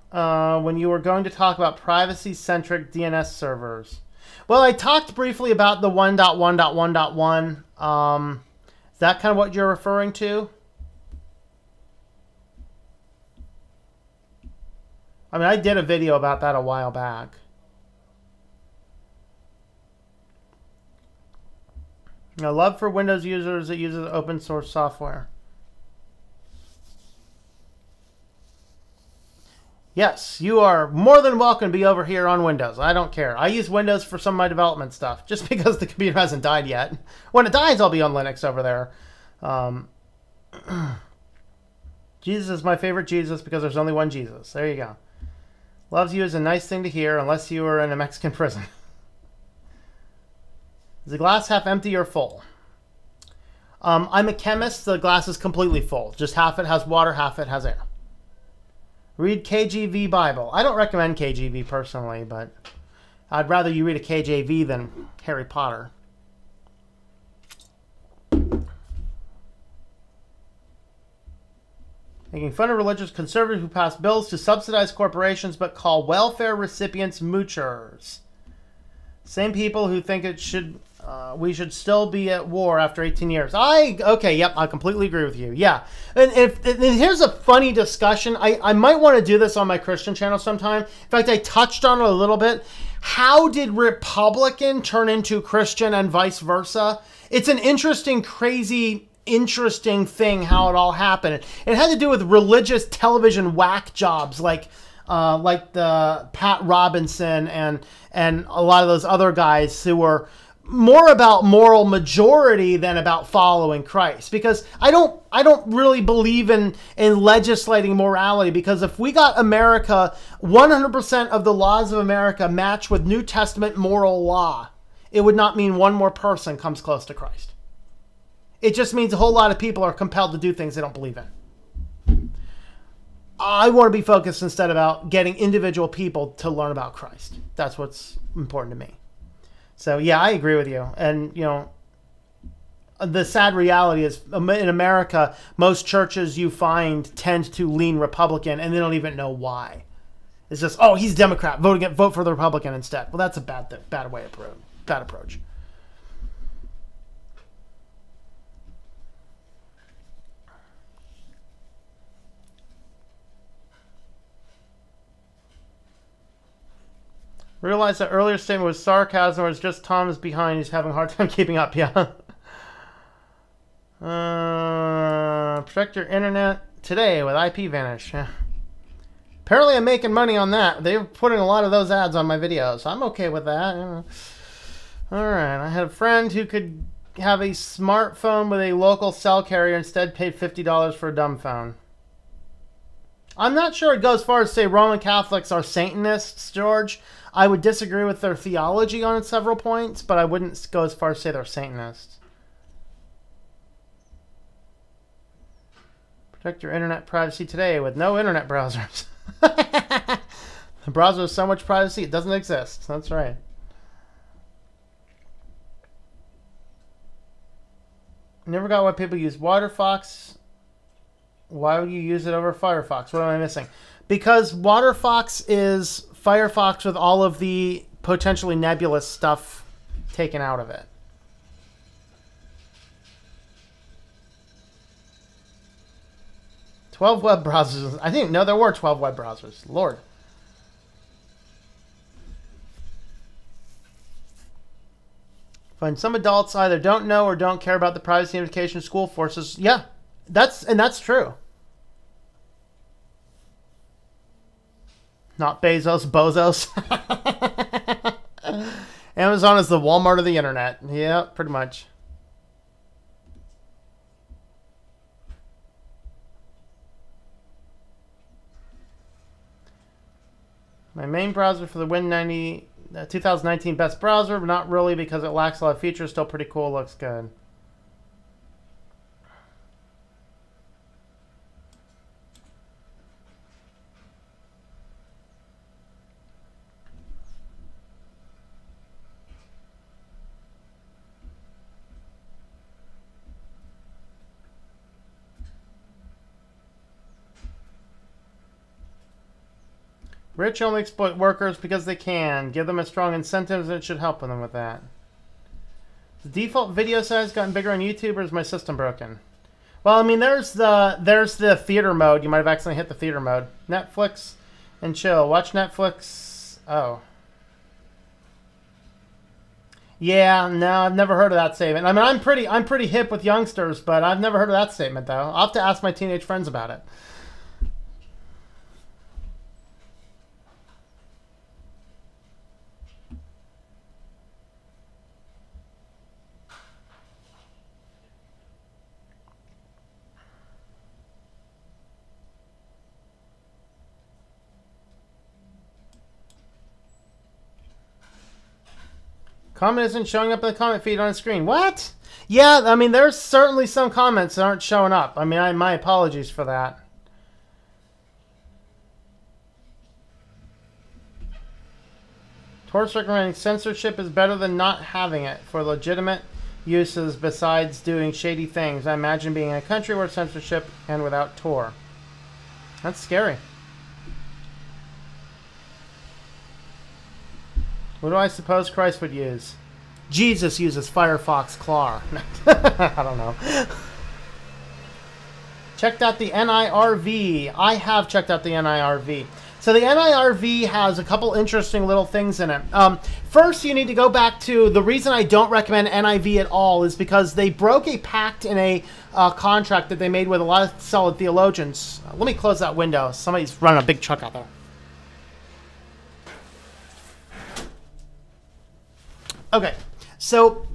when you were going to talk about privacy-centric DNS servers. Well, I talked briefly about the 1.1.1.1. Is that kind of what you're referring to? I mean, I did a video about that a while back. Now, love for Windows users that uses open source software. Yes, you are more than welcome to be over here on Windows. I don't care. I use Windows for some of my development stuff, just because the computer hasn't died yet. When it dies, I'll be on Linux over there. Jesus is my favorite Jesus because there's only one Jesus. There you go. Loves you is a nice thing to hear unless you are in a Mexican prison. Is the glass half empty or full? I'm a chemist. The glass is completely full. Just half it has water, half it has air. Read KJV Bible. I don't recommend KJV personally, but I'd rather you read a KJV than Harry Potter. Making fun of religious conservatives who pass bills to subsidize corporations but call welfare recipients moochers. Same people who think we should still be at war after 18 years. Okay, yep, I completely agree with you. Yeah, and here's a funny discussion. I might want to do this on my Christian channel sometime. In fact, I touched on it a little bit. How did Republican turn into Christian and vice versa? It's an interesting thing how it all happened. It had to do with religious television whack jobs like the Pat Robinson and a lot of those other guys who were more about moral majority than about following Christ. Because I don't really believe in legislating morality, because if we got America 100% of the laws of America match with New Testament moral law, it would not mean one more person comes close to Christ. It just means a whole lot of people are compelled to do things they don't believe in. I want to be focused instead about getting individual people to learn about Christ. That's what's important to me. So, yeah, I agree with you. And, you know, the sad reality is in America, most churches you find tend to lean Republican, and they don't even know why. It's just, oh, he's Democrat, vote for the Republican instead. Well, that's a bad approach. Realize that earlier statement was sarcasm, or it's just Tom is behind. He's having a hard time keeping up. Yeah. Protect your internet today with IP Vanish. Yeah. Apparently, I'm making money on that. They're putting a lot of those ads on my videos. I'm okay with that. Yeah. All right. I had a friend who could have a smartphone with a local cell carrier, instead paid $50 for a dumb phone. I'm not sure it goes as far as say Roman Catholics are Satanists, George. I would disagree with their theology on several points, but I wouldn't go as far as say they're Satanists. Protect your internet privacy today with no internet browsers. The browser has so much privacy, it doesn't exist. That's right. Never got why people use WaterFox. Why would you use it over Firefox? What am I missing? Because WaterFox is Firefox with all of the potentially nebulous stuff taken out of it. $12 web browsers. I think, no, there were 12 web browsers. Lord. Find some adults either don't know or don't care about the privacy implications school forces. Yeah, that's true. Not Bezos, Bozos. Amazon is the Walmart of the internet. Yeah, pretty much. My main browser for the 2019 best browser, but not really because it lacks a lot of features. Still pretty cool. Looks good. Rich only exploit workers because they can. Give them a strong incentives, and it should help them with that. The default video size gotten bigger on YouTube, or is my system broken? Well, I mean, there's the theater mode. You might have accidentally hit the theater mode. Netflix and chill. Watch Netflix. Oh. Yeah, no, I've never heard of that statement. I mean, I'm pretty hip with youngsters, but I've never heard of that statement, though. I'll have to ask my teenage friends about it. Comment isn't showing up in the comment feed on the screen. What? Yeah, I mean, there's certainly some comments that aren't showing up. I mean, my apologies for that. Tor's recommending censorship is better than not having it for legitimate uses besides doing shady things. I imagine being in a country where censorship and without Tor. That's scary. What do I suppose Christ would use? Jesus uses Firefox Claw. I don't know. Checked out the NIRV. I have checked out the NIRV. So the NIRV has a couple interesting little things in it. First, you need to go back to the reason I don't recommend NIV at all is because they broke a pact in a contract that they made with a lot of solid theologians. Let me close that window. Somebody's running a big truck out there. Okay, so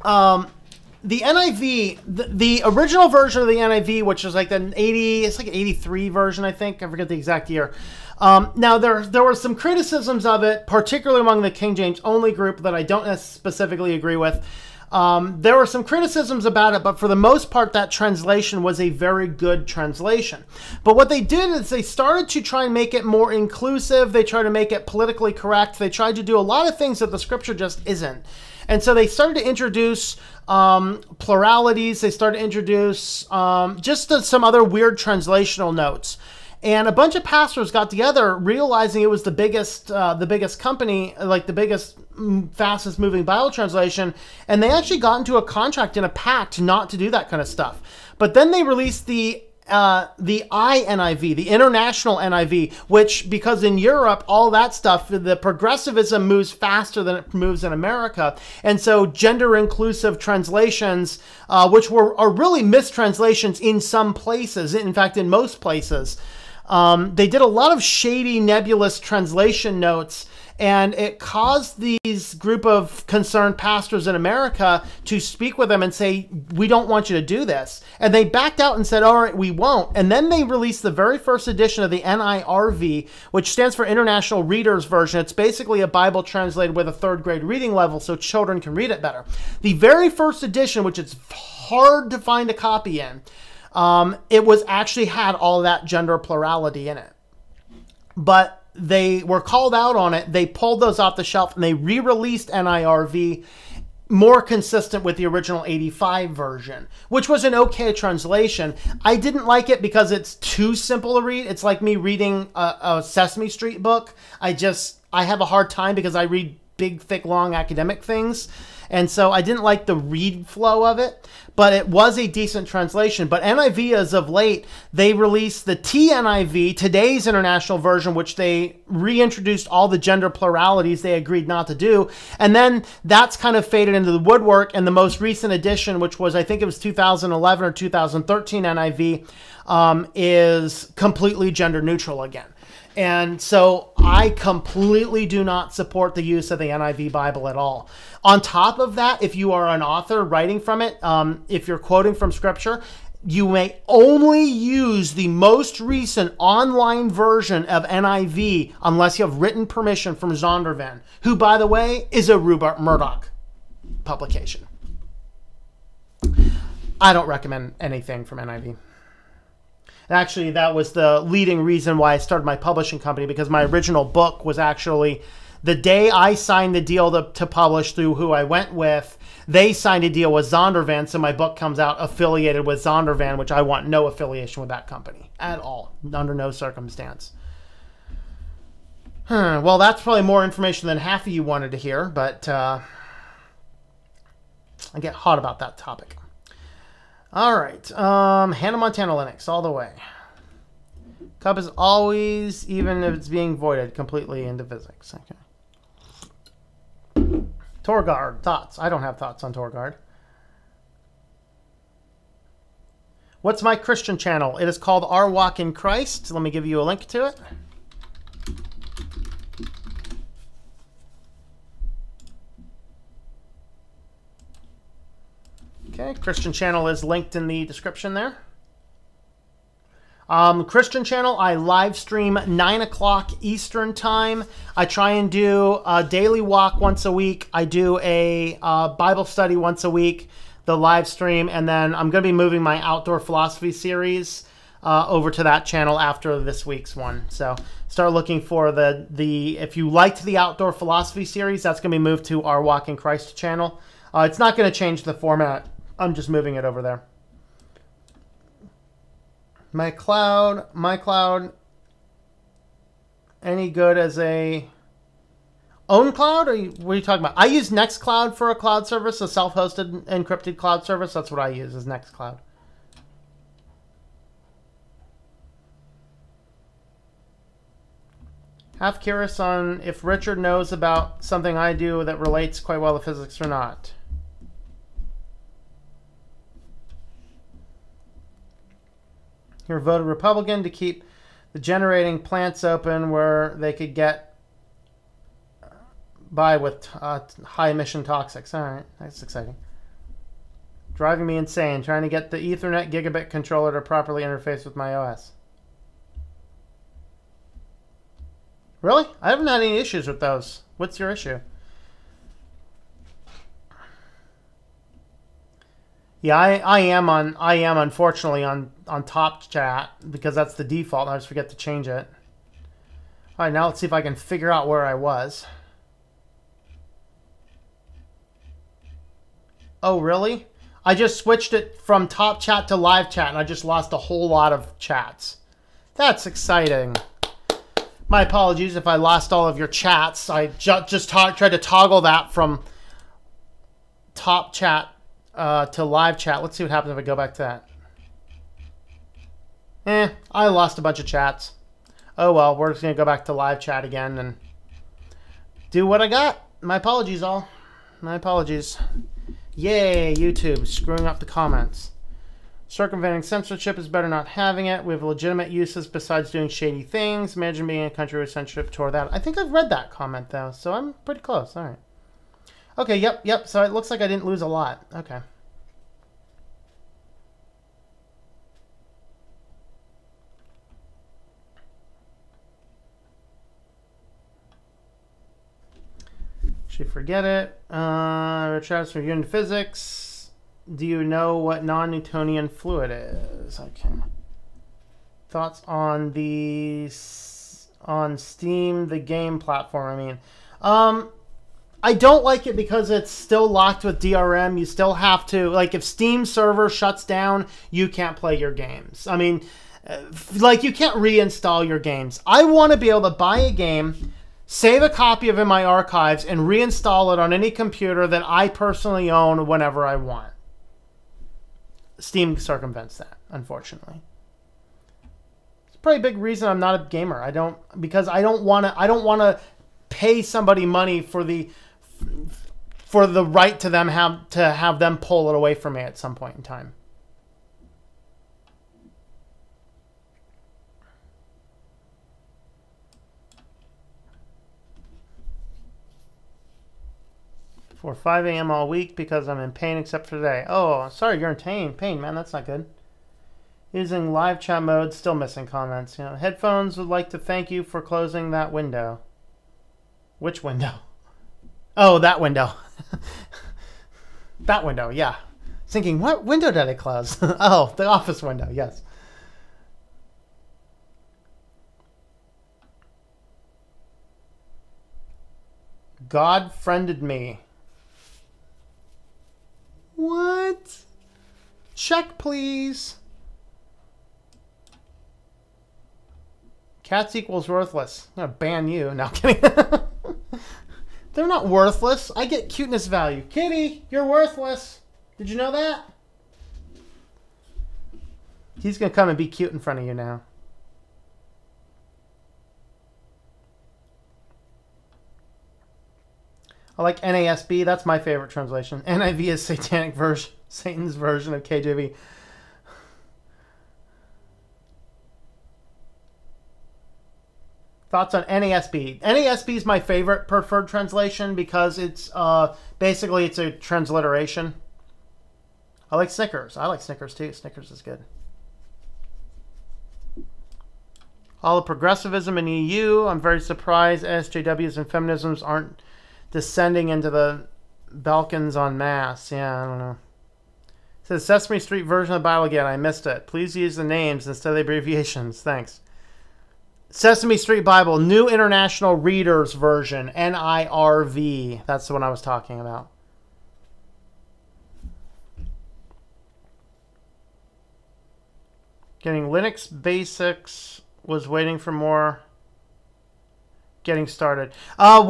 the NIV, the original version of the NIV, which is like the 80, it's like an 83 version, I think. I forget the exact year. Now, there were some criticisms of it, particularly among the King James only group that I don't specifically agree with. There were some criticisms about it, but for the most part, that translation was a very good translation. But what they did is they started to try and make it more inclusive. They tried to make it politically correct. They tried to do a lot of things that the scripture just isn't. And so they started to introduce pluralities. They started to introduce just some other weird translational notes. And a bunch of pastors got together, realizing it was the biggest company, like the biggest, fastest moving Bible translation, and they actually got into a contract and a pact not to do that kind of stuff. But then they released the INIV, the International NIV, which, because in Europe, all that stuff, the progressivism moves faster than it moves in America. And so gender-inclusive translations, which are really mistranslations in some places, in fact, in most places, they did a lot of shady, nebulous translation notes, and it caused these group of concerned pastors in America to speak with them and say, we don't want you to do this. And they backed out and said, all right, we won't. And then they released the very first edition of the NIRV, which stands for International Reader's Version. It's basically a Bible translated with a third grade reading level so children can read it better. The very first edition, which it's hard to find a copy in, it was actually had all that gender plurality in it. But they were called out on it. They pulled those off the shelf and they re-released NIRV more consistent with the original 85 version, which was an okay translation. I didn't like it because it's too simple to read. It's like me reading a Sesame Street book. I have a hard time because I read big, thick, long academic things. And so I didn't like the read flow of it, but it was a decent translation. But NIV, as of late, they released the TNIV, today's international version, which they reintroduced all the gender pluralities they agreed not to do. And then that's kind of faded into the woodwork. And the most recent edition, which was, I think it was 2011 or 2013 NIV, is completely gender neutral again. And so I completely do not support the use of the NIV Bible at all. On top of that, if you are an author writing from it, if you're quoting from Scripture, you may only use the most recent online version of NIV unless you have written permission from Zondervan, who, by the way, is a Rupert Murdoch publication. I don't recommend anything from NIV. Actually, that was the leading reason why I started my publishing company, because my original book was actually, the day I signed the deal to publish through who I went with, they signed a deal with Zondervan, so my book comes out affiliated with Zondervan, which I want no affiliation with that company at all, under no circumstance. Well, that's probably more information than half of you wanted to hear, but I get hot about that topic. All right, Hannah Montana Linux, all the way. Cub is always, even if it's being voided, completely into physics. Okay. Torguard, thoughts? I don't have thoughts on Torguard. What's my Christian channel? It is called Our Walk in Christ. Let me give you a link to it. Okay, Christian channel is linked in the description there. Christian channel, I live stream 9 o'clock Eastern time. I try and do a daily walk once a week. I do a Bible study once a week, the live stream, and then I'm going to be moving my outdoor philosophy series over to that channel after this week's one. So start looking for the if you liked the outdoor philosophy series, that's going to be moved to our Walk in Christ channel. It's not going to change the format. I'm just moving it over there. My cloud, any good as a own cloud? Or what are you talking about? I use Nextcloud for a cloud service, a self-hosted encrypted cloud service. That's what I use, is Nextcloud. Half curious on if Richard knows about something I do that relates quite well to physics or not. You're voted Republican to keep the generating plants open where they could get by with high emission toxics. All right, that's exciting. Driving me insane, trying to get the Ethernet gigabit controller to properly interface with my OS. Really? I haven't had any issues with those. What's your issue? Yeah, I am unfortunately on top chat because that's the default. I just forget to change it. All right, now let's see if I can figure out where I was. Oh, really? I just switched it from top chat to live chat and I just lost a whole lot of chats. That's exciting. My apologies if I lost all of your chats. I just tried to toggle that from top chat to live chat. Let's see what happens if I go back to that. I lost a bunch of chats. Oh well, we're just going to go back to live chat again and do what I got. My apologies all. My apologies. Yay, YouTube, screwing up the comments. Circumventing censorship is better not having it. We have legitimate uses besides doing shady things. Imagine being in a country where censorship tore that. I think I've read that comment though, so I'm pretty close. All right. Okay, yep. So it looks like I didn't lose a lot. Okay. Should forget it. Travis reviewing physics. Do you know what non-Newtonian fluid is? Okay. Thoughts on Steam, the game platform? I mean, I don't like it because it's still locked with DRM. You still have to, like, if Steam server shuts down, you can't play your games. I mean, like, you can't reinstall your games. I want to be able to buy a game, save a copy of it in my archives, and reinstall it on any computer that I personally own whenever I want. Steam circumvents that, unfortunately. It's a pretty big reason I'm not a gamer. Because I don't want to pay somebody money for the right to them have them pull it away from me at some point in time. For 5 a.m. all week because I'm in pain except for today. Oh, sorry, you're in pain, man. That's not good. Using live chat mode, still missing comments. You know, headphones would like to thank you for closing that window. Which window? Oh, that window. That window, yeah. Thinking, what window did I close? Oh, the office window, yes. God friended me. What? Check, please. Cats equals worthless. I'm gonna ban you. No, I'm kidding. They're not worthless. I get cuteness value. Kitty, you're worthless. Did you know that? He's gonna come and be cute in front of you now. I like NASB. That's my favorite translation. NIV is satanic version, Satan's version of KJV. Thoughts on NASB? NASB is my favorite preferred translation because it's basically it's a transliteration. I like Snickers. I like Snickers too. Snickers is good. All the progressivism in EU. I'm very surprised SJWs and feminisms aren't descending into the Balkans en masse. Yeah, I don't know. It says Sesame Street version of the Bible again. I missed it. Please use the names instead of the abbreviations. Thanks. Sesame Street Bible, New International Readers Version, NIRV. That's the one I was talking about. Getting Linux basics. Was waiting for more. Getting started. I've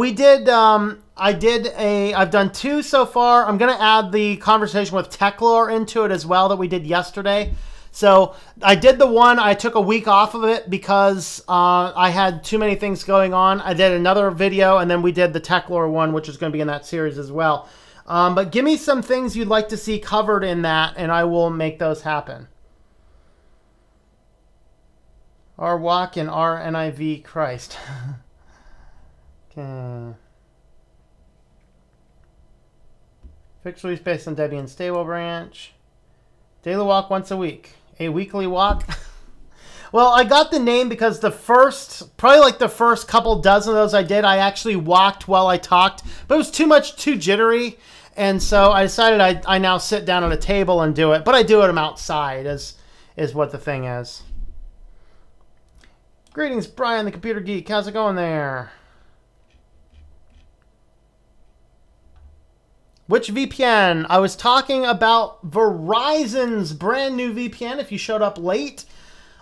done 2 so far. I'm going to add the conversation with Techlore into it as well that we did yesterday. So I did the one. I took a week off of it because I had too many things going on. I did another video, and then we did the Techlore one, which is going to be in that series as well. But give me some things you'd like to see covered in that, and I will make those happen. RWAC and RNIV Christ. Okay. Fixed release based on Debian stable branch. Daily walk once a week. A weekly walk. Well, I got the name because probably like the first couple dozen of those I did, I actually walked while I talked, but it was too jittery. And so I decided I now sit down at a table and do it, but I do it outside is what the thing is. Greetings, Brian, the Computer Geek. How's it going there? Which VPN? I was talking about Verizon's brand new VPN, if you showed up late.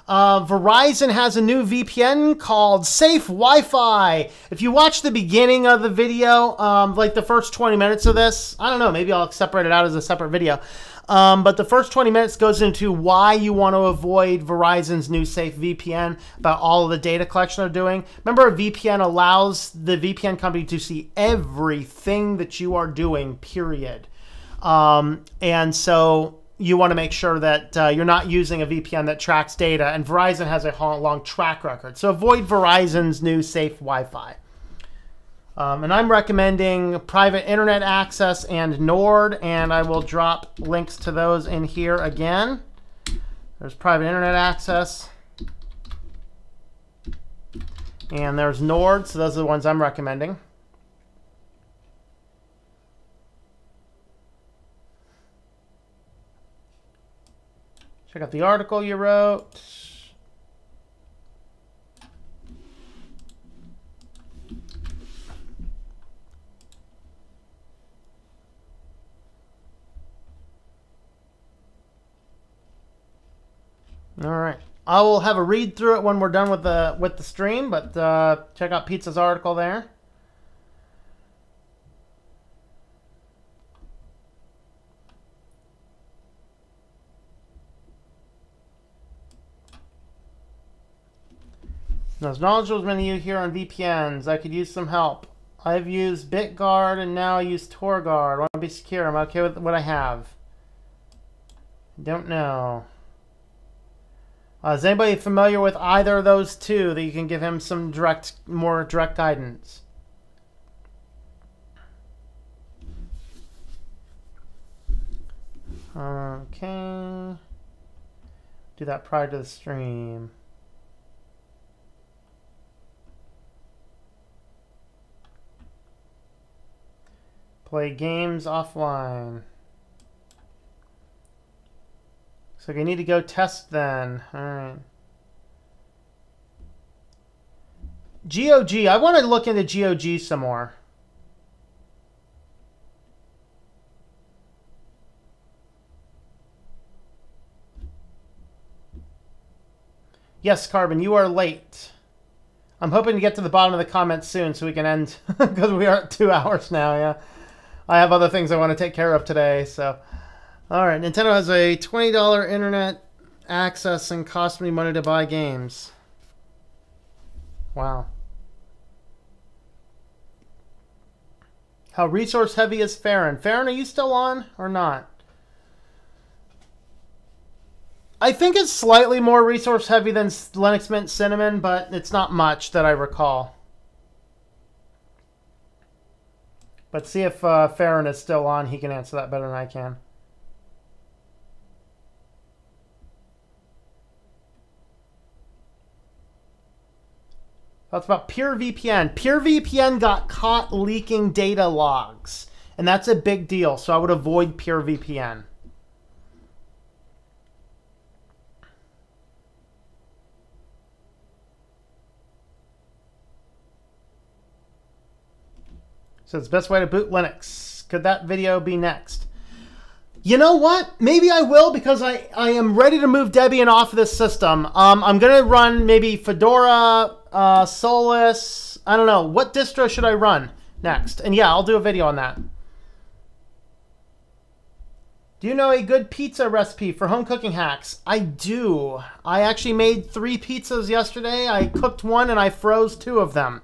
Verizon has a new VPN called Safe Wi-Fi. If you watch the beginning of the video, like the first 20 minutes of this, I don't know, maybe I'll separate it out as a separate video. But the first 20 minutes goes into why you want to avoid Verizon's new Safe VPN, about all of the data collection they're doing. Remember, a VPN allows the VPN company to see everything that you are doing, period. And so you want to make sure that you're not using a VPN that tracks data, and Verizon has a long track record. So avoid Verizon's new Safe Wi-Fi. And I'm recommending private internet access and Nord, and I will drop links to those in here again. There's private internet access, and there's Nord, so those are the ones I'm recommending. Check out the article you wrote. All right, I will have a read through it when we're done with the stream, but check out Pizza's article there. As knowledgeable as many of you here on VPNs, I could use some help. I've used BitGuard and now I use TorGuard. I want to be secure. I'm okay with what I have. Don't know. Is anybody familiar with either of those two that you can give him some more direct guidance? Okay. Do that prior to the stream. Play games offline. So you need to go test then. All right. GOG. I want to look into GOG some more. Yes, Carbon, you are late. I'm hoping to get to the bottom of the comments soon so we can end, because we are at 2 hours now, yeah. I have other things I want to take care of today, so... All right, Nintendo has a $20 internet access and cost me money to buy games. Wow. How resource heavy is Farron? Farron, are you still on or not? I think it's slightly more resource heavy than Linux Mint Cinnamon, but it's not much that I recall. But see if Farron is still on. He can answer that better than I can. That's about PureVPN. PureVPN got caught leaking data logs, and that's a big deal, so I would avoid PureVPN. So it's the best way to boot Linux. Could that video be next? You know what? Maybe I will, because I am ready to move Debian off of this system. I'm going to run maybe Fedora, Solus. I don't know. What distro should I run next? And yeah, I'll do a video on that. Do you know a good pizza recipe for home cooking hacks? I do. I actually made 3 pizzas yesterday. I cooked 1 and I froze 2 of them.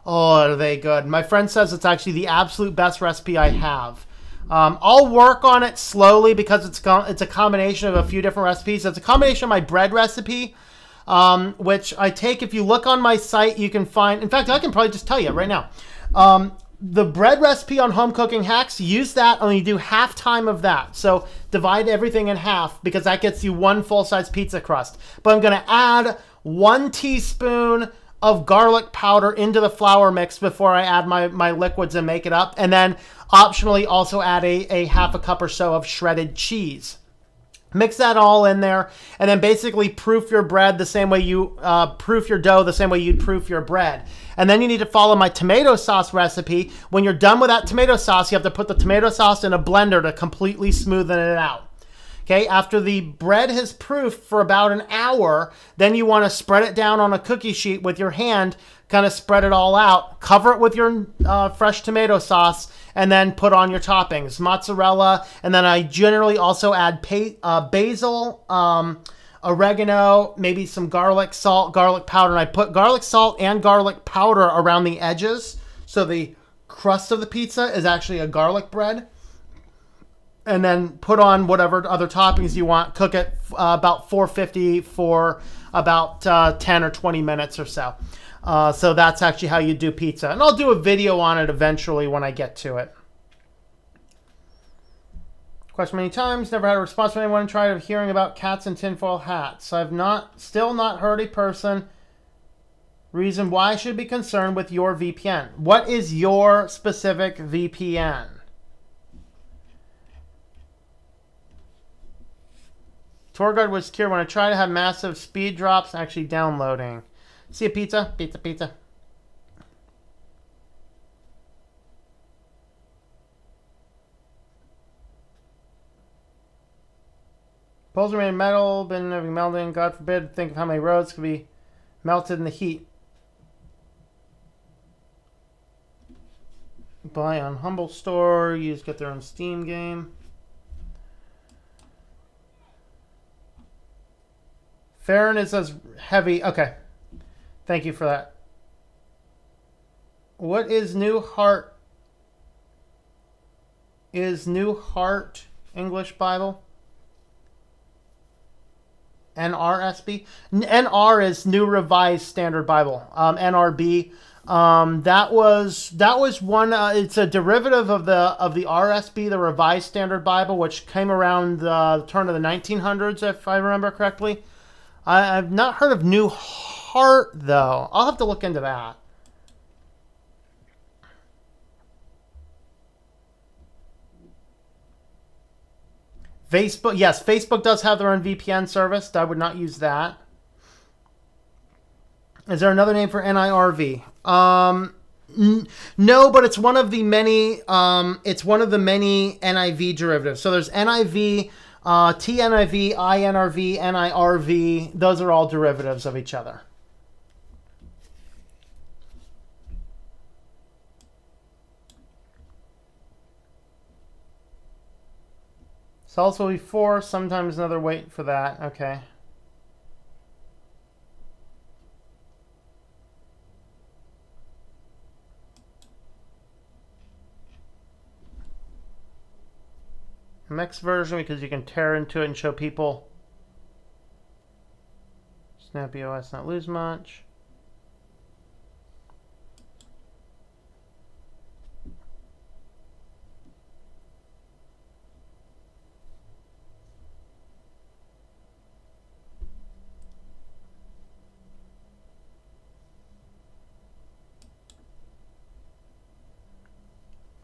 Oh, are they good? My friend says it's actually the absolute best recipe I have. I'll work on it slowly because it's a combination of a few different recipes. It's a combination of my bread recipe, which I take. If you look on my site, you can find. In fact, I can probably just tell you right now. The bread recipe on Home Cooking Hacks, use that, only do half time of that. So divide everything in half, because that gets you 1 full-size pizza crust. But I'm going to add 1 teaspoon of garlic powder into the flour mix before I add my liquids and make it up. And then optionally also add a half a cup or so of shredded cheese. Mix that all in there, and then basically proof your bread the same way you proof your dough the same way you'd proof your bread. And then you need to follow my tomato sauce recipe. When you're done with that tomato sauce, you have to put the tomato sauce in a blender to completely smoothen it out. Okay, after the bread has proofed for about an hour, then you want to spread it down on a cookie sheet with your hand, kind of spread it all out, cover it with your fresh tomato sauce, and then put on your toppings, mozzarella, and then I generally also add basil, oregano, maybe some garlic salt, garlic powder, and I put garlic salt and garlic powder around the edges, so the crust of the pizza is actually a garlic bread. And then put on whatever other toppings you want. Cook it about 450 for about 10 or 20 minutes or so. So that's actually how you do pizza. And I'll do a video on it eventually when I get to it. Question many times. Never had a response from anyone tried of hearing about cats in tinfoil hats. I've still not heard a person reason why I should be concerned with your VPN. What is your specific VPN? Tour guide was cured when I tried to have massive speed drops actually downloading. See a pizza? Pizza, pizza. Poles are made of metal, been having melting. God forbid, think of how many roads could be melted in the heat. Buy on Humble Store, use get their own Steam game. Farron is as heavy. Okay. Thank you for that. What is New Heart? Is New Heart English Bible? NRSB? NR is New Revised Standard Bible. NRB. That was one. It's a derivative of the RSB, the Revised Standard Bible, which came around the turn of the 1900s, if I remember correctly. I've not heard of New Heart, though. I'll have to look into that. Facebook, yes, Facebook does have their own VPN service. I would not use that. Is there another name for NIRV? No, but it's one of the many. It's one of the many NIV derivatives. So there's NIV. TNIV, INRV, NIRV, those are all derivatives of each other. Salts will be 4, sometimes another weight for that. Okay. MX version because you can tear into it and show people. Snappy OS not lose much.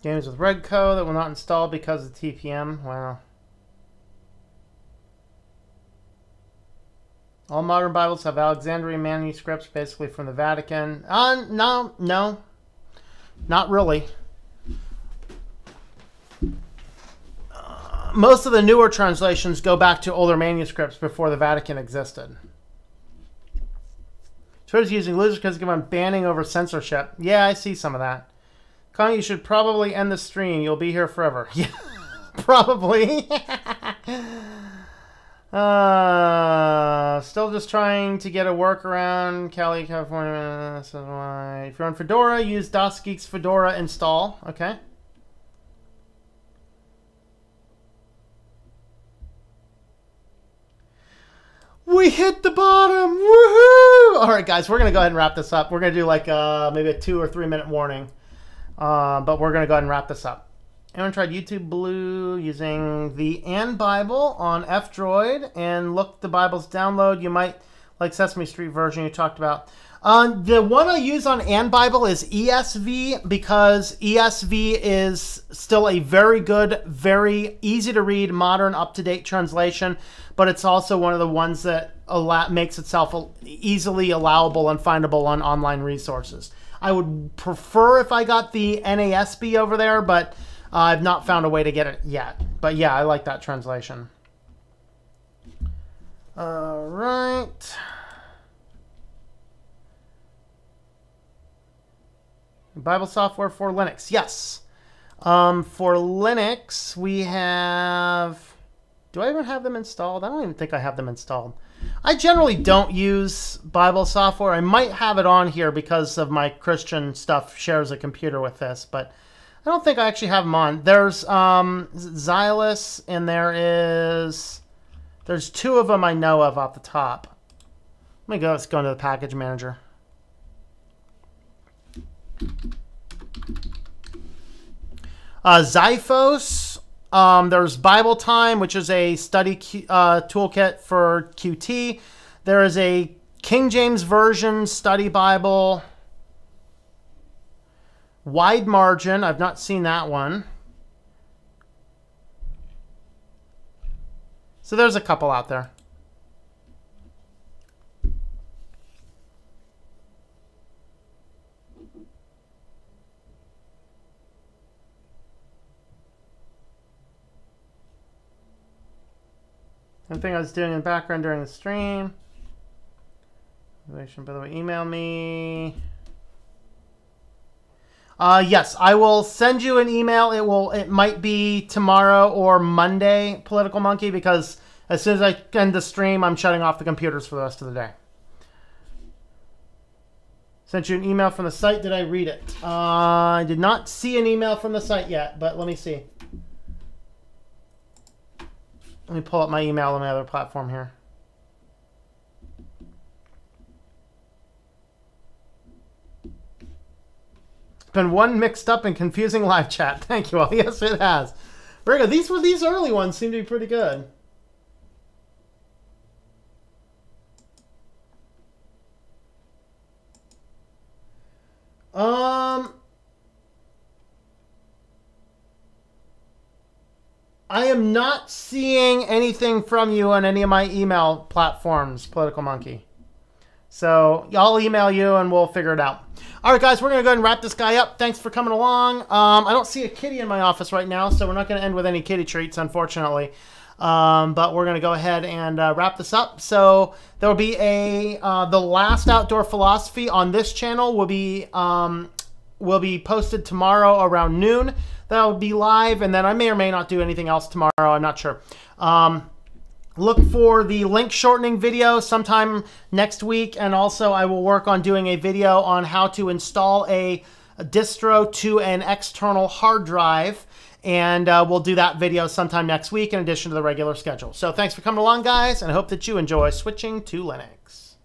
Games with Redco that will not install because of TPM. Wow. All modern Bibles have Alexandrian manuscripts, basically from the Vatican. No, not really. Most of the newer translations go back to older manuscripts before the Vatican existed. Twitter's using losers because I'm banning over censorship. Yeah, I see some of that. Connie, you should probably end the stream. You'll be here forever. Yeah, probably. Still just trying to get a workaround. Cali, California. This is why. If you're on Fedora, use DOSGeek's Fedora install. Okay. We hit the bottom. Woohoo! All right, guys, we're going to go ahead and wrap this up. We're going to do like maybe a 2 or 3 minute warning. But we're going to go ahead and wrap this up. Anyone tried YouTube Blue using the An Bible on F-Droid and look the Bible's download? You might like Sesame Street version you talked about. The one I use on An Bible is ESV because ESV is still a very good, very easy to read, modern, up-to-date translation, but it's also one of the ones that makes itself easily allowable and findable on online resources. I would prefer if I got the NASB over there, but I've not found a way to get it yet. But yeah, I like that translation. All right. Bible software for Linux. Yes. For Linux, we have... Do I even have them installed? I don't even think I have them installed. I generally don't use Bible software. I might have it on here because of my Christian stuff shares a computer with this, but I don't think I actually have them on. There's Xylus, and there's 2 of them I know of off the top. Let's go into the package manager. Xiphos. There's Bible Time, which is a study toolkit for QT. There is a King James Version study Bible. Wide Margin. I've not seen that one. So there's a couple out there. Something I was doing in the background during the stream. By the way, email me. Yes, I will send you an email. It might be tomorrow or Monday, Political Monkey, because as soon as I end the stream, I'm shutting off the computers for the rest of the day. Sent you an email from the site. Did I read it? I did not see an email from the site yet, but let me see. Let me pull up my email on my other platform here. It's been one mixed up and confusing live chat. Thank you all. Yes, it has. Very good. These early ones seem to be pretty good. I am not seeing anything from you on any of my email platforms, Political Monkey. So I'll email you and we'll figure it out. All right, guys, we're going to go ahead and wrap this guy up. Thanks for coming along. I don't see a kitty in my office right now, so we're not going to end with any kitty treats, unfortunately. But we're going to go ahead and wrap this up. So there will be the last Outdoor Philosophy on this channel will be posted tomorrow around noon. That'll be live, and then I may or may not do anything else tomorrow. I'm not sure. Look for the link shortening video sometime next week, and also I will work on doing a video on how to install a distro to an external hard drive, and we'll do that video sometime next week in addition to the regular schedule. So thanks for coming along, guys, and I hope that you enjoy switching to Linux.